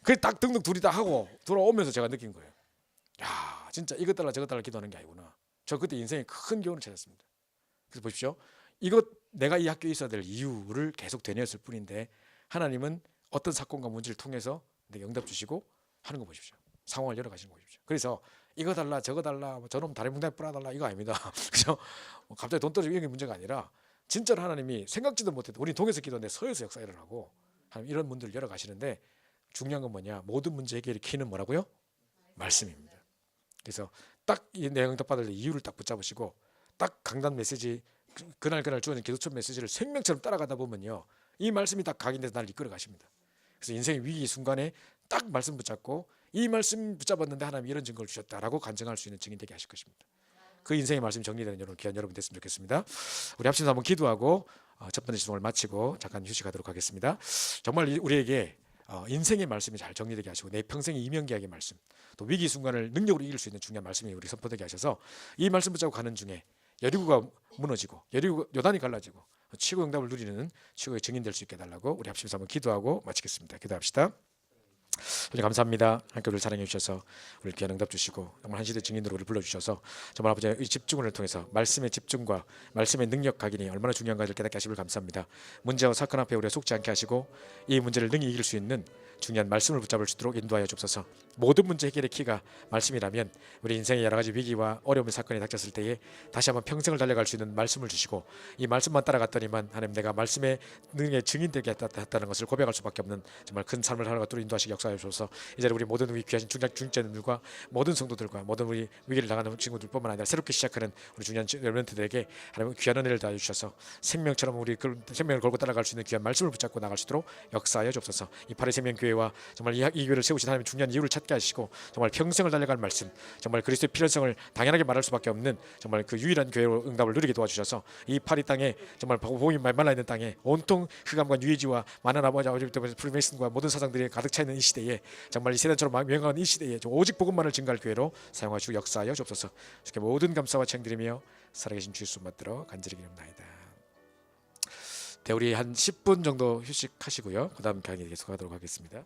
그래 딱 등록 둘이 다 하고 돌아오면서 제가 느낀 거예요. 야, 진짜 이것 달라 저것 달라 기도하는 게 아니구나. 저 그때 인생에 큰 교훈을 찾았습니다. 그래서 보십시오. 이것 내가 이 학교에 있어야 될 이유를 계속 되뇌었을 뿐인데 하나님은 어떤 사건과 문제를 통해서 내게 응답 주시고 하는 거 보십시오. 상황을 열어가시는 거죠. 그래서 이거 달라 저거 달라 뭐 저놈 다리 뭉텅이 뿌려달라 이거 아닙니다. 그죠? 뭐 갑자기 돈 떨어지고 이런 게 문제가 아니라 진짜로 하나님이 생각지도 못했던 우리 동에서 기도하는데 서에서 역사 일어나고 하나님 이런 문들을 열어가시는데 중요한 건 뭐냐? 모든 문제 해결의 키는 뭐라고요? 말씀입니다. 그래서 딱 이 내용 답받을 이유를 딱 붙잡으시고 딱 강단 메시지 그날 주어진 기도처 메시지를 생명처럼 따라가다 보면요 이 말씀이 딱 각인돼서 나를 이끌어 가십니다. 그래서 인생의 위기 순간에 딱 말씀 붙잡고 이 말씀 붙잡았는데 하나님이 이런 증거를 주셨다라고 간증할 수 있는 증인 되게 하실 것입니다. 그 인생의 말씀이 정리되는 여러분 귀한 여러분 됐으면 좋겠습니다. 우리 합심해서 한번 기도하고 첫 번째 시동을 마치고 잠깐 휴식하도록 하겠습니다. 정말 우리에게 인생의 말씀이 잘 정리되게 하시고 내 평생의 이명계약의 말씀 또 위기 순간을 능력으로 이길 수 있는 중요한 말씀이 우리 선포되게 하셔서 이 말씀 붙잡고 가는 중에 여리고가 무너지고 요단이 갈라지고 치고 응답을 누리는 치고의 증인될 수 있게 해달라고 우리 합심해서 한번 기도하고 마치겠습니다. 기도합시다. 주님 감사합니다. 하나님께 우리를 사랑해 주셔서 우리 귀한 응답 주시고 정말 한 시대 증인으로 우리를 불러주셔서 정말 아버지의 이 집중을 통해서 말씀의 집중과 말씀의 능력 각인이 얼마나 중요한가를 깨닫게 하시길 감사합니다. 문제와 사건 앞에 우리가 속지 않게 하시고 이 문제를 능히 이길 수 있는 중요한 말씀을 붙잡을 수 있도록 인도하여 주옵소서. 모든 문제 해결의 키가 말씀이라면 우리 인생의 여러 가지 위기와 어려움의 사건이 닥쳤을 때에 다시 한번 평생을 달려갈 수 있는 말씀을 주시고 이 말씀만 따라갔더니만 하나님 내가 말씀의 능력의 증인되게 했다는 것을 고백할 수밖에 없는 정말 큰 삶을 살아가도록 인도하시기 역사하여 주셔서 이 자리에 우리 모든 우리 귀하신 중직자님들과 모든 성도들과 모든 우리 위기를 당하는 친구들뿐만 아니라 새롭게 시작하는 우리 중요한 렘넌트들에게 하나님 귀한 은혜를 다해 주셔서 생명처럼 우리 생명을 걸고 따라갈 수 있는 귀한 말씀을 붙잡고 나갈 수 있도록 역사하여 주옵소서. 이 파리 생명 교회와 정말 이 교회를 세우신 하나님의 중요한 이유를 찾게 하시고 정말 평생을 달려갈 말씀 정말 그리스도의 필요성을 당연하게 말할 수밖에 없는 정말 그 유일한 교회로 응답을 누리게 도와주셔서 이 파리 땅에 정말 복음이 말라 있는 땅에 온통 흑암과 유해지와 많은 아버지 때문에 프리메이슨과 모든 사상들이 가득 차 있는 이 시대에 정말 이 세대처럼 유행하는 이 시대에 오직 복음만을 증가할 교회로 사용하시고 역사하여 주옵소서. 주께 모든 감사와 챙드리며 살아계신 주 예수 받들어 간절히 기도합니다. 우리 한 10분 정도 휴식하시고요. 그 다음 강의 계속하도록 하겠습니다.